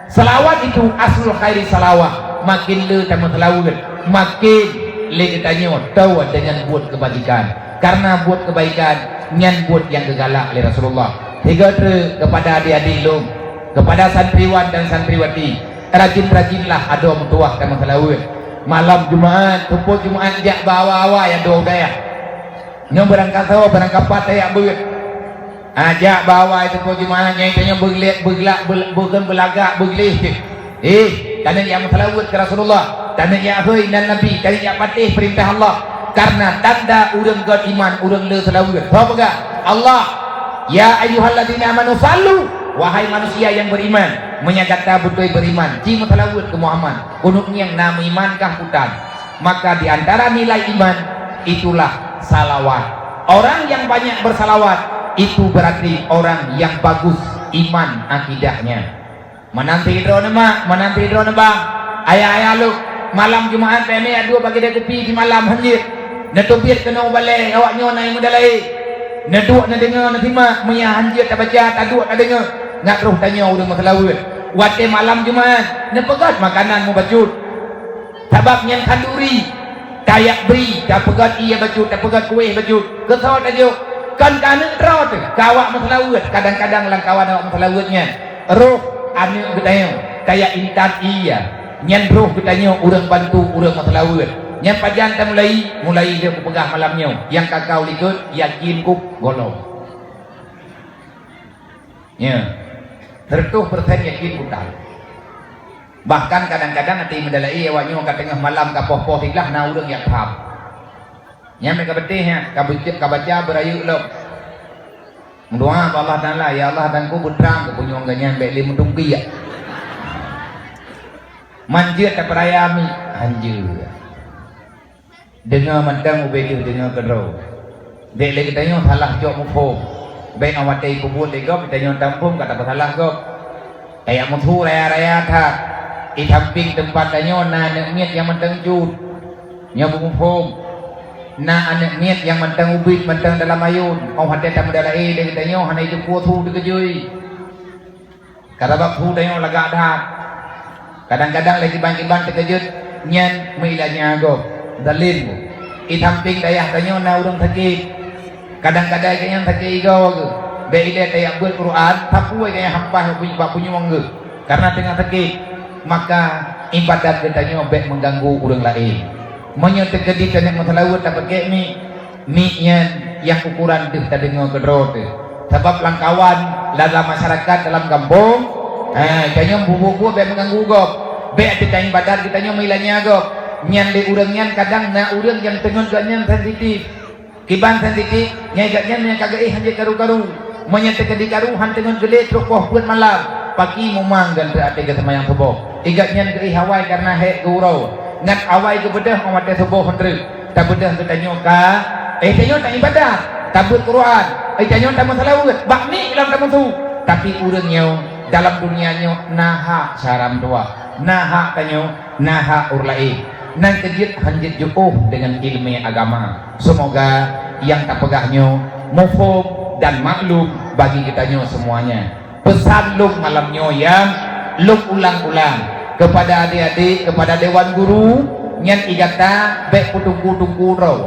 salawat itu aslul khairi salawat. Makin le tamu selawat, makin le kitanya tahu dengan buat kebajikan. Karena buat kebaikan, nyan buat yang gegalak oleh Rasulullah. Tiga kepada adik-adik lu, kepada santriwan dan santriwati, rajin-rajinlah ada mutuah tamu selawat. Malam Jumaat, tumpuk Jumaat jak bawa-bawa yang doa daya. Nyom berangkat tahu berangkat patah buat. Ajak bawa itu tumpuk Jumaat yang tanya bergelak bukan belagak bergelih. Karena yang selawat ke Rasulullah, karena yang hoi dan Nabi, karena yang patih perintah Allah. Karena tanda urang god iman, urang le selawat. Apa Allah, ya ayyuhalladzina amanu sallu, wahai manusia yang beriman, menyatakan betul beriman. Ji selawat ke Muhammad, kunut yang nama iman kah hutan. Maka di antara nilai iman itulah salawat. Orang yang banyak bersalawat itu berarti orang yang bagus iman akidahnya. Menanti drone mak, menanti drone bang. Ayah lu malam Jumaat peme dua bagi dia kopi di malam hanjir. Netupir kena balai awak nyo naik mudalai. Neduk na dengar na timak meya hanjir tak baca tak duk tak dengar. Nak terus tanya urang masalawat. Wate malam Jumaat ne pegat makanan mu bacut. Sabab yang tanduri. Kayak beri tak pegat ia bacut, tak pegat kuih bacut. Kesot aja. kan kana draw tu kawak masalawut kadang-kadang lang kawan awak masalawutnya roh anu katanya kayak intan iya nyen roh katanya urang bantu urang masalawut nyen pajan ta mulai dia pegah malamnya yang kakau likut yakin ku golong ya 100% yakin ku tahu bahkan kadang-kadang nanti mendalai awaknya kat tengah malam ka poh-poh tilah na urang yak tham nya mereka betih ya kabaca berayu lo mendoa ke Allah Taala ya Allah dan ku putrang ku punya ganyan baik lim dungki ya manjir ta perayami anjir dengar mentang ubedi dengar kedro dek lagi tanya salah jok mufo baik awak tei kubur degop tanya tampung kata salah gop kayak mutu raya-raya tha di samping tempat tanya na miet yang mentang jud nya mufo na anak niat yang mentang ubit mentang dalam ayun kau hati tak mendalai dia tanya hana itu kuat tu dikejui kata bab tu tanya lagak dah kadang-kadang lagi bang-bang terkejut nyan milanya go dalil i samping dayah tanya na urang sakit kadang-kadang kaya sakit go be ile kayak buat Quran tapi kaya hampah punya wang karena tengah sakit maka ibadat katanya be mengganggu urang lain menyertai kedi kena masalawut tak pakai mi yang ukuran tu tak dengar kedro tu sebab langkawan dalam masyarakat dalam kampung kayaknya bubu-bubu be mengganggu gop be kita ibadat kita nyo milanya gop nyan de urang nyan kadang na urang yang tengon ganyan sensitif kiban sensitif nyai ganyan yang kagak hanje karu-karu menyertai kedi karuhan tengon gele truk poh buat malam pagi mumang dan berarti ke semayang subuh igatnya ke hawai karena hek gurau ngan awai ke bedah awak dah subuh hentre tak bedah ke tanya ka tanya tak ibadah tabut Quran tanya tak masalawut bakmi dalam kamu tu tapi urangnya dalam dunianya naha saram dua naha tanya naha urlai nan kejit hanjit juuh dengan ilmu agama semoga yang tak pegahnya mufhum dan maklum bagi kitanya semuanya pesan luk malamnya yang luk ulang-ulang kepada adik-adik, kepada dewan guru nyan igata bek putung-putung raw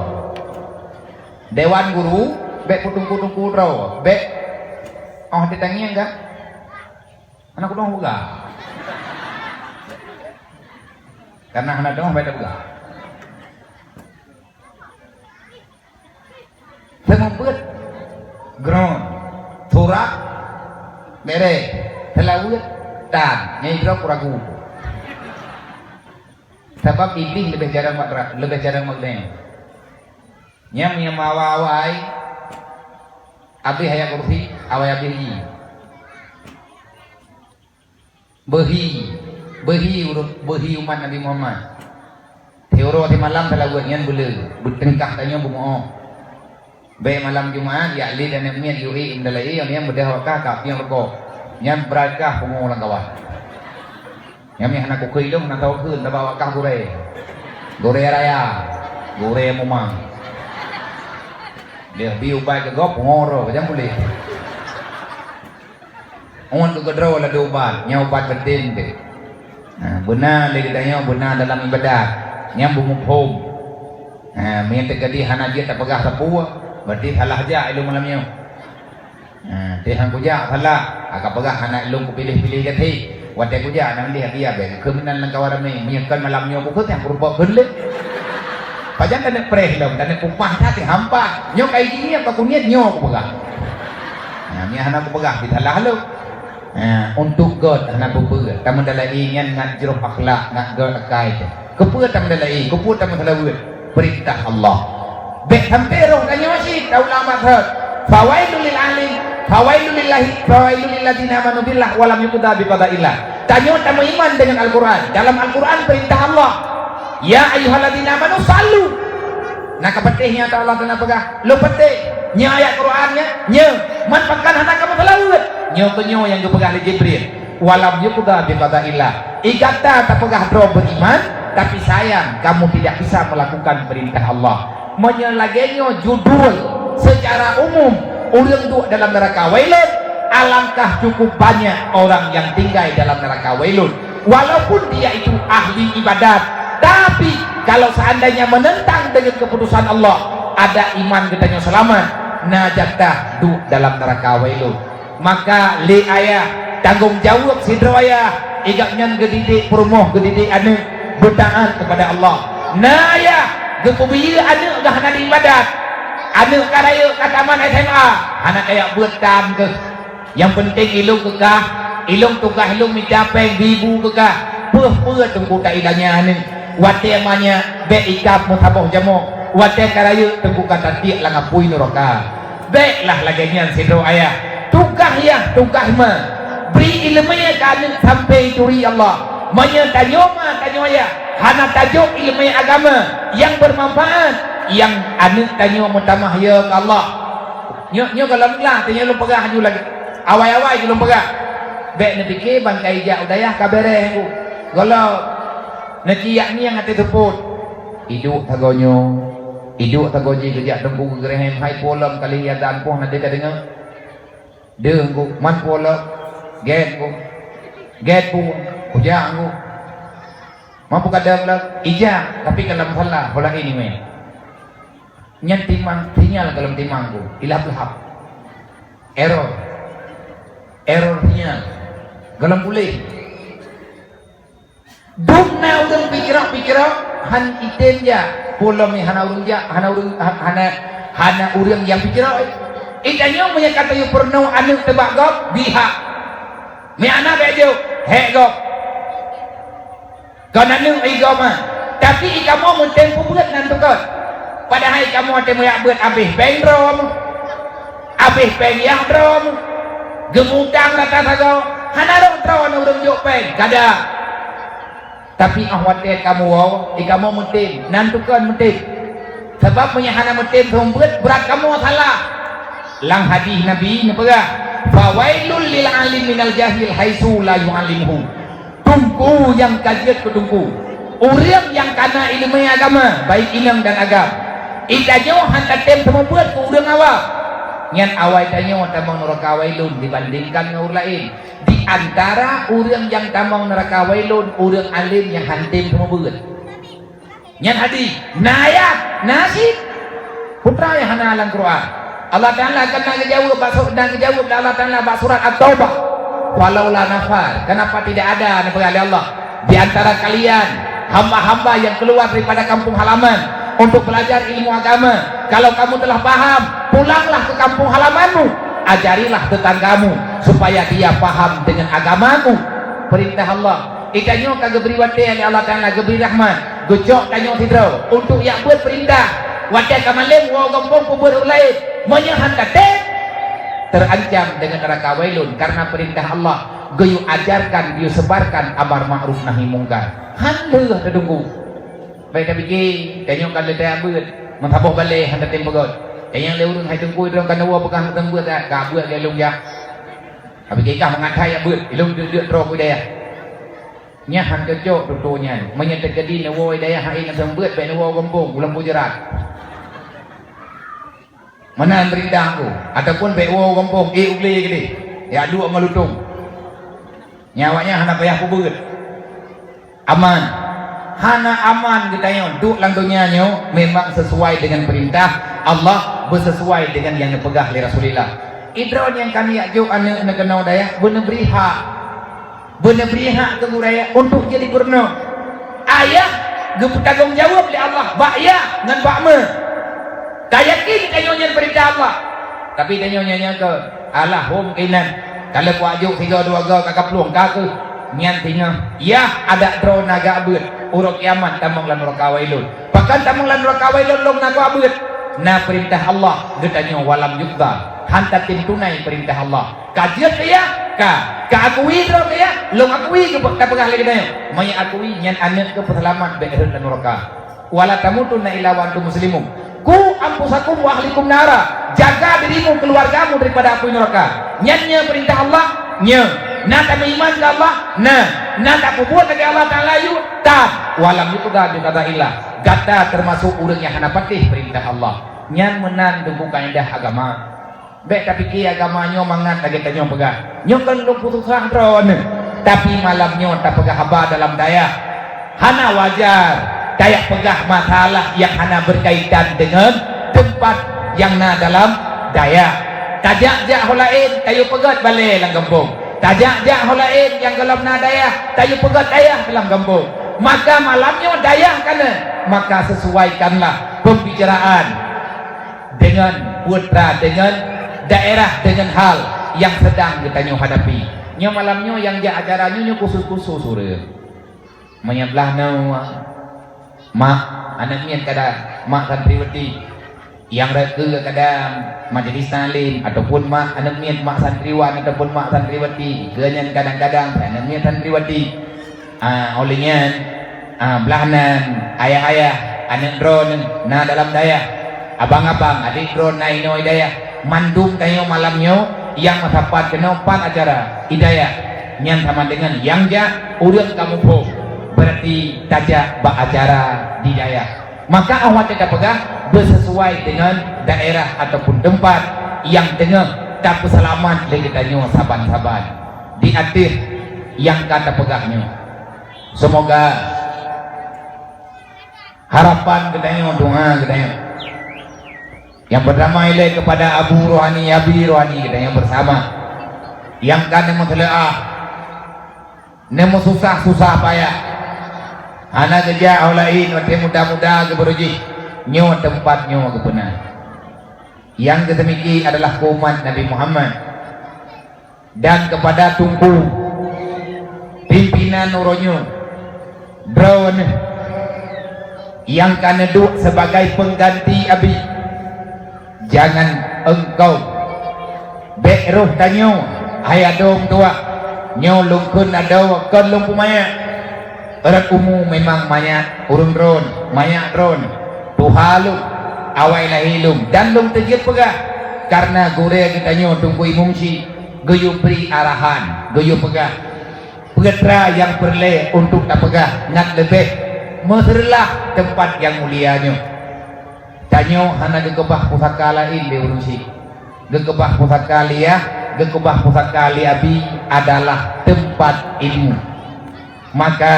dewan guru bek putung-putung raw bek oh ditangi enggak anak dong buka karena anak dong beda buka semempet ground turak mere telawut dan nyai kuragu sebab iblis lebih jarang magdeng nyam yang awai abi hayat kursi awai abi behi umat Nabi Muhammad teoro di malam talaguan yan bule bertengkah tanya bumo be malam Jumat ya li dan mian yuri indalai yang bedah wakah yang rego yang berakah pengulang kawan yang anak aku hilang nak tahu ke nak bawa kah gore raya gore mumang dia biu baik ke gop ngoro jangan boleh on ke gedro la dobat nyobat bedin ke benar dia katanya benar dalam ibadah yang bumupom minta gadi hana dia tak pegah sapua berarti salah aja ilmu malamnya dia hang kuja salah agak pegah hana ilmu pilih-pilih gati wadah kuja nang dia be kemenan lang kawaran ni menyekan malamnya aku yang berupa belet pajan dan preh dong dan pupah hati hampa nyo kayak gini apa kunyat nyo aku pegang ni anak aku pegang di salah lo untuk God anak aku pegang tamu dalam ingin ngajruh akhlak nak God akai kepua tamu dalam kepua tamu dalam perintah Allah be hampir kan masih tahu lama thot fawailul lil alim fawailul lillahi fawailul lil ladina amanu billah wa lam yuqda bi qada'illah tanya tamu iman dengan Al-Qur'an dalam Al-Qur'an perintah Allah ya ayyuhalladzina amanu sallu nak kepetihnya ta Allah kena pegah lo petih nya ayat Qur'annya nya man pakan hana kamu telawut nya kenyo yang kepegah li Jibril walam yuqda bi qada'illah igata ta pegah dro beriman tapi sayang kamu tidak bisa melakukan perintah Allah menyelagenyo judul secara umum urang tu dalam neraka wailun alangkah cukup banyak orang yang tinggal dalam neraka wailun walaupun dia itu ahli ibadat tapi kalau seandainya menentang dengan keputusan Allah ada iman katanya selamat najatah duk dalam neraka wailun. Maka li ayah tanggung jawab sidro ayah igaknya gedidik perumoh gedidik anak bertaat kepada Allah. Nah ayah gepubia anak gah hana ibadat. Anak karaya ke taman SMA, anak kayak bertam ke. Yang penting ilung kekah, ilung tukah ilung mencapai ribu kekah. Puh tunggu tak ilangnya anak. Wate amanya be ikap mutaboh jamo. Wate karaya tunggu kata tiak langapui neraka. Baiklah laganya sidro ayah. Tukah ya, tukah ma. Beri ilmunya ke sampai turi Allah. Manya tanyoma ya. Hana tajuk ilmu agama yang bermanfaat. Yang anak tanya mutamah ya ke Allah. Nyo kalau lah tanya lu pegah haju lagi. Awai-awai lu pegah. Baik nak fikir bangkai jak udayah kabere aku. Kalau nak ciak ni yang ate teput. Hidup tagonyo. Hidup tagoji kerja tengku gerehem hai polam kali ya dan poh nak dekat dengar. Deung ku man polam. Get ku. Get pu. Kujang ku. Mampu kadang lah ijak tapi kalau salah pola ini meh. Nyan timang tinggal dalam timangku ilap-lap error tinggal dalam boleh duk na udang pikirok han iten ja pola mi hana urang yang pikirok itanya punya kata yu pernah anu tebak gop biha mi ana bejo he gop kana nu ai goma tapi ikamu mun tempo bulat nantukot. Padahal kamu ada yang buat habis pengrom, habis pengyah drom, gemutang rata saja, hanarong trawan urang jok peng, kada. Tapi ahwate kamu wow, kamu mutim, nantukan mutim. Sebab punya hana mutim sombet berat kamu salah. Lang hadis Nabi ni pegah. Fawailul lil alim minal jahil haitsu la yu'allimhu. Tungku yang kajian ke tungku. Urang yang kana ilmu agama, baik ilang dan agama. Itanyo hantar tem semua buat ke urang awak. Nyan awai tanyo tamang neraka wailun dibandingkan dengan orang lain. Di antara urang yang tamang neraka wailun, urang alim yang hantim semua buat. Nyan hadis, nayat, nasib. Putra yang hana alang Quran. Allah Ta'ala akan nak jawab Allah Ta'ala bak surat At-Taubah. Walaula nafar, kenapa tidak ada oleh Allah di antara kalian hamba-hamba yang keluar daripada kampung halaman untuk belajar ilmu agama. Kalau kamu telah paham, pulanglah ke kampung halamanmu, ajarilah tetanggamu supaya dia paham dengan agamamu. Perintah Allah. Ikanyo kagak beri wate oleh Allah Ta'ala geberi rahmat. Gocok tanyo tidro untuk yang buat perintah. Wate kamalem wa gompong kubur ulai menyahan kate terancam dengan neraka wailun karena perintah Allah. Geyu ajarkan, geyu sebarkan amar ma'ruf nahi mungkar. Handeuh tedunggu. Baik tapi ke tanya kalau dah buat menthaboh balik hendak tem begot. Yang lewurun hai tengku dalam kanawa pegang tengku tak ka buat dia long ya. Tapi ke kah mengatai ya buat ilung dia tro ku dia. Nya han kecok tutunya menyetek kedi na woi dia hai na buat baik na wo gompong ulang pujerat. Mana berindang ku ataupun baik wo gompong ugli gede. Ya dua melutung. Nyawanya hana payah ku buat. Aman. Hana aman kita nyo, duk lang dunia nyo memang sesuai dengan perintah Allah, bersesuai dengan yang dipegah oleh Rasulullah. Idron yang kami ajuk anak kenal daya, benar beri hak ke budaya untuk jadi gubernur. Ayah bertanggung jawab oleh Allah, bakya dengan bakme. Tak yakin kita nyonya perintah Allah, tapi kita nyonya ke Allah hom kinan. Kalau ku ajuk 3-2 kakak peluang kakak nyan tinggal, ya ada drone naga abut. Urut kiamat tamang lan neraka wailun. Bahkan tamang lan neraka wailun long naku abut. Na perintah Allah getanyo walam yukta. Hantar tim tunai perintah Allah. Kajian dia ka akui dro dia long akui ke pegah lagi dayo. Maya akui nyan anak ke selamat beirun lan neraka. Wala tamutunna illa wa antum muslimun. Ku ampusakum wa ahlikum nara. Jaga dirimu keluargamu daripada api neraka. Nyannya perintah Allah nya. Nah kami iman ke Allah, nah tak buat lagi Allah Ta'ala yuk, tak walam itu dah kata ilah, gata termasuk orang yang hana patih perintah Allah. Nyan menan bukan indah agama. Baik tapi ki agamanya mangat lagi tanyo pegah. Nyo kan lu putus drone. Tapi malamnya tak pegah haba dalam daya. Hana wajar daya pegah masalah yang hana berkaitan dengan tempat yang na dalam Dayak. Tajak jak holain tayu pegat balik dalam kampung. Tajak jak holain yang dalam Dayak tayu pegat Dayak dalam kampung. Maka malamnya Dayak kana, maka sesuaikanlah pembicaraan dengan putra, dengan daerah, dengan hal yang sedang kita hadapi. Nya malamnya yang jak acaranya khusus-khusus sore. Menyablah mak anak mian kada mak santriwati yang reka kadang majlis talim ataupun mak anak mian mak santriwan ataupun mak santriwati kenyan kadang-kadang anak mian santriwati olehnya belahanan ayah-ayah anak drone na dalam daya abang-abang adik drone na ino hidayah mandum tayo malamnya yang masapat kenopan acara hidayah nyan sama dengan yang ja urang kamu po berarti tajak bak acara di daya. Maka awak tidak pegang bersesuai dengan daerah ataupun tempat yang tengah tak selamat lagi tanya saban-saban di akhir yang kata pegangnya. Semoga harapan katanya doa katanya yang berdamai kepada Abu Rohani Abi Rohani katanya bersama yang kan nemu susah-susah payah anak kerja olain waktu muda-muda ke beruji nyo tempat nyo ke benar yang ketemiki adalah umat Nabi Muhammad dan kepada tungku pimpinan uronyo drone yang kan duduk sebagai pengganti abi jangan engkau beruh tanyo ayadong tua nyo lungkun ada kon lumpu maya orang umum memang banyak urung drone banyak drone tuhalu awai lahilum dan lum terjit pegah karena gore kita nyo tunggu imungsi geyu beri arahan geyu pegah pegetra yang perle untuk tak pegah ngat lebih meserlah tempat yang mulianya tanyo hana gekebah pusaka lain di urungsi gekebah pusaka liah gekebah pusaka liabi adalah tempat ilmu. Maka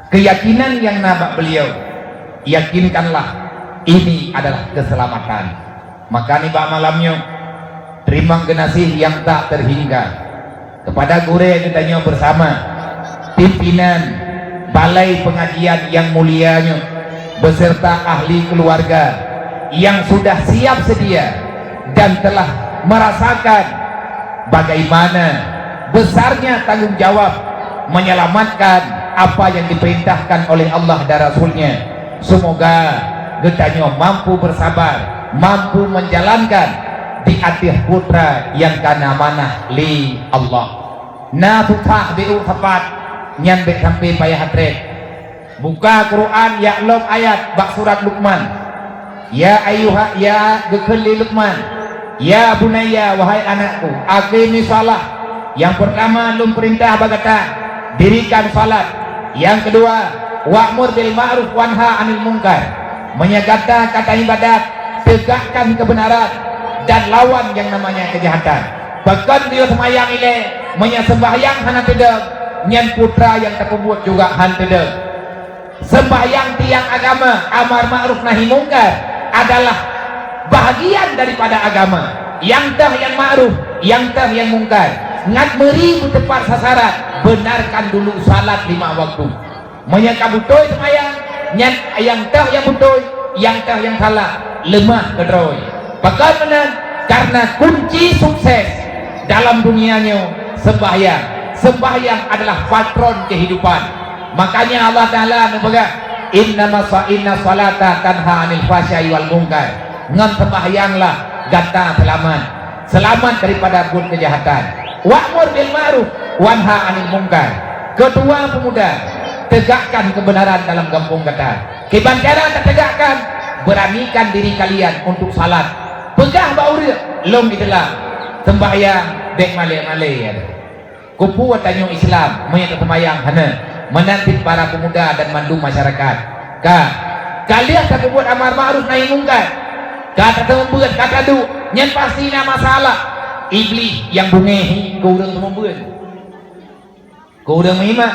keyakinan yang nabak beliau yakinkanlah ini adalah keselamatan. Maka nih pak malamnya terima kasih yang tak terhingga kepada guru yang ditanya bersama pimpinan balai pengajian yang mulianya beserta ahli keluarga yang sudah siap sedia dan telah merasakan bagaimana besarnya tanggung jawab menyelamatkan apa yang diperintahkan oleh Allah dan Rasulnya. Semoga getanya mampu bersabar, mampu menjalankan di atas putra yang kana manah li Allah. Na tutah biu tepat nyan be sampai payah hatret. Buka Quran ya lom ayat bak surat Luqman. Ya ayuha ya gekeli Luqman. Ya bunayya wahai anakku, aqimi shalah. Yang pertama lum perintah bagata dirikan salat. Yang kedua wa'mur bil ma'ruf wanha 'anil munkar, menyegakkan kata ibadat, tegakkan kebenaran dan lawan yang namanya kejahatan. Bahkan dia semayang ile menyembahyang hana tedeng nyan putra yang terpembuat juga han tedeng. Sembahyang tiang agama amar ma'ruf nahi munkar adalah bahagian daripada agama. Yang tah yang ma'ruf, yang tah yang munkar. Ngat meri tepat sasaran, benarkan dulu salat 5 waktu. Menyangka butoy semayang, yang tah yang butoy, yang tah yang salah, lemah kedroy. Bagaimana? Karena kunci sukses dalam dunianya sembahyang. Sembahyang adalah patron kehidupan. Makanya Allah Ta'ala membaga inna salata tanha 'anil fahsya'i wal munkar. Ngan sembahyanglah gata selamat daripada pun kejahatan. Wa'mur bil ma'ruf wanha 'anil munkar. Kedua pemuda, tegakkan kebenaran dalam kampung kata. Kebanjaran tak tegakkan, beranikan diri kalian untuk salat. Pegah bauri lom itulah sembahyang dek male-male ya. Kupu tanyo Islam menyata sembahyang hana menanti para pemuda dan mandu masyarakat. Kalian tak buat amar ma'ruf nahi munkar. Kata tembuat kata du nyen pasti nama masalah. Iblis yang bungehi kau urang membuat, kau urang menyimak,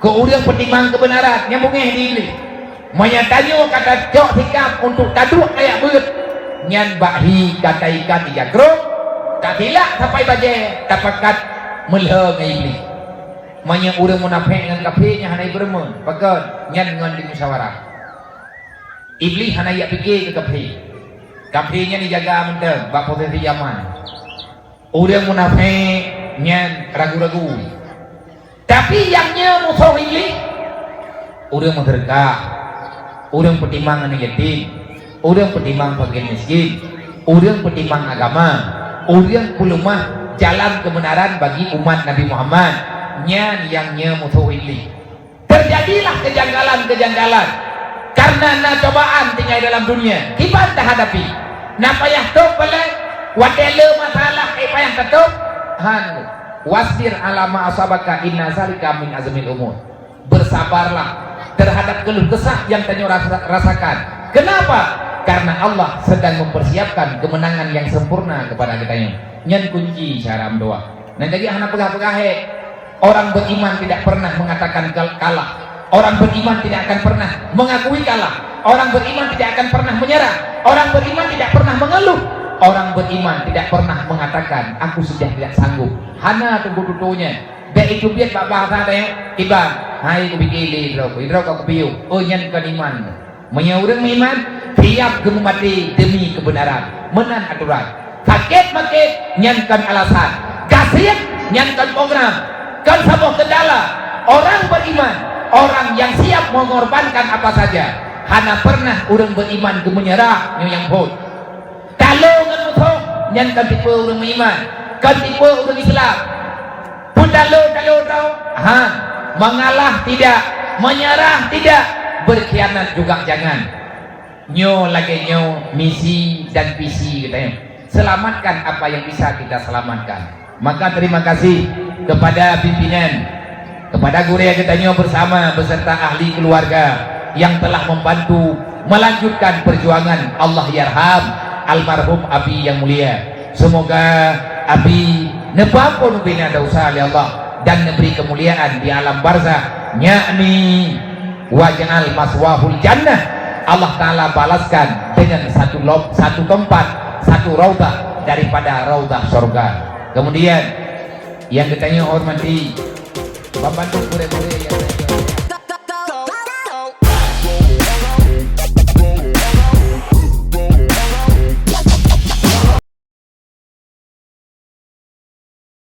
kau urang pertimbang kebenaran yang bungehi di iblis. Menyatanya kata jok sikap untuk taduk kayak buat nyan bahi kataikan tiga grup tak hilak sampai baje tapakat melhe ngai iblis manya urang munafik dengan kafirnya hanai bermen pagon nyan ngan di musyawarah iblis hanai ya fikir ke kafirnya dijaga menteng bak posisi zaman urang munafik nyan ragu-ragu tapi yangnya musuh iblis urang mengherkah urang pertimbangan yatim urang pertimbang fakir miskin urang pertimbang agama urang kulumah jalan kebenaran bagi umat Nabi Muhammad nyan yangnya musuh iblis terjadilah kejanggalan-kejanggalan karena cobaan tinggal dalam dunia kita tak hadapi napayah tok balik wadele masalah payah ketuk han wasbir alama asabaka inna zalika min azmil umur bersabarlah terhadap keluh kesah yang tanyo rasakan. Kenapa? Karena Allah sedang mempersiapkan kemenangan yang sempurna kepada kita. Nyen kunci cara doa. Nah jadi anak pegah-pegah orang beriman tidak pernah mengatakan kalah. Orang beriman tidak akan pernah mengakui kalah. Orang beriman tidak akan pernah menyerah. Orang beriman tidak pernah mengeluh. Orang beriman tidak pernah mengatakan aku sudah tidak sanggup. Hana tunggu-tunggunya. Baik itu biar pak bahasa teh iban hai ku bikili hidro kau kepiu oh nyan kan iman menyaurang iman tiap gemati demi kebenaran menan aturan sakit makit nyankan alasan kasih nyankan program kan sabuh kendala orang beriman orang yang siap mengorbankan apa saja hana pernah orang beriman ke menyerah yang hot kalau ngan musuh nyankan tipe orang beriman kan tipe orang Islam Dalu mengalah tidak, menyerah tidak, berkhianat juga jangan. Nyo lagi nyo misi dan visi katanya. Selamatkan apa yang bisa kita selamatkan. Maka terima kasih kepada pimpinan, kepada guru yang kita nyo bersama beserta ahli keluarga yang telah membantu melanjutkan perjuangan Allah yarham almarhum Abi yang mulia. Semoga Abi nepampun bina dosa oleh Allah dan memberi kemuliaan di alam barzah yakni waj'al maswahul jannah. Allah Ta'ala balaskan dengan satu tempat, satu raudhah daripada raudhah surga. Kemudian yang kita hormati pembantu pure-pure yang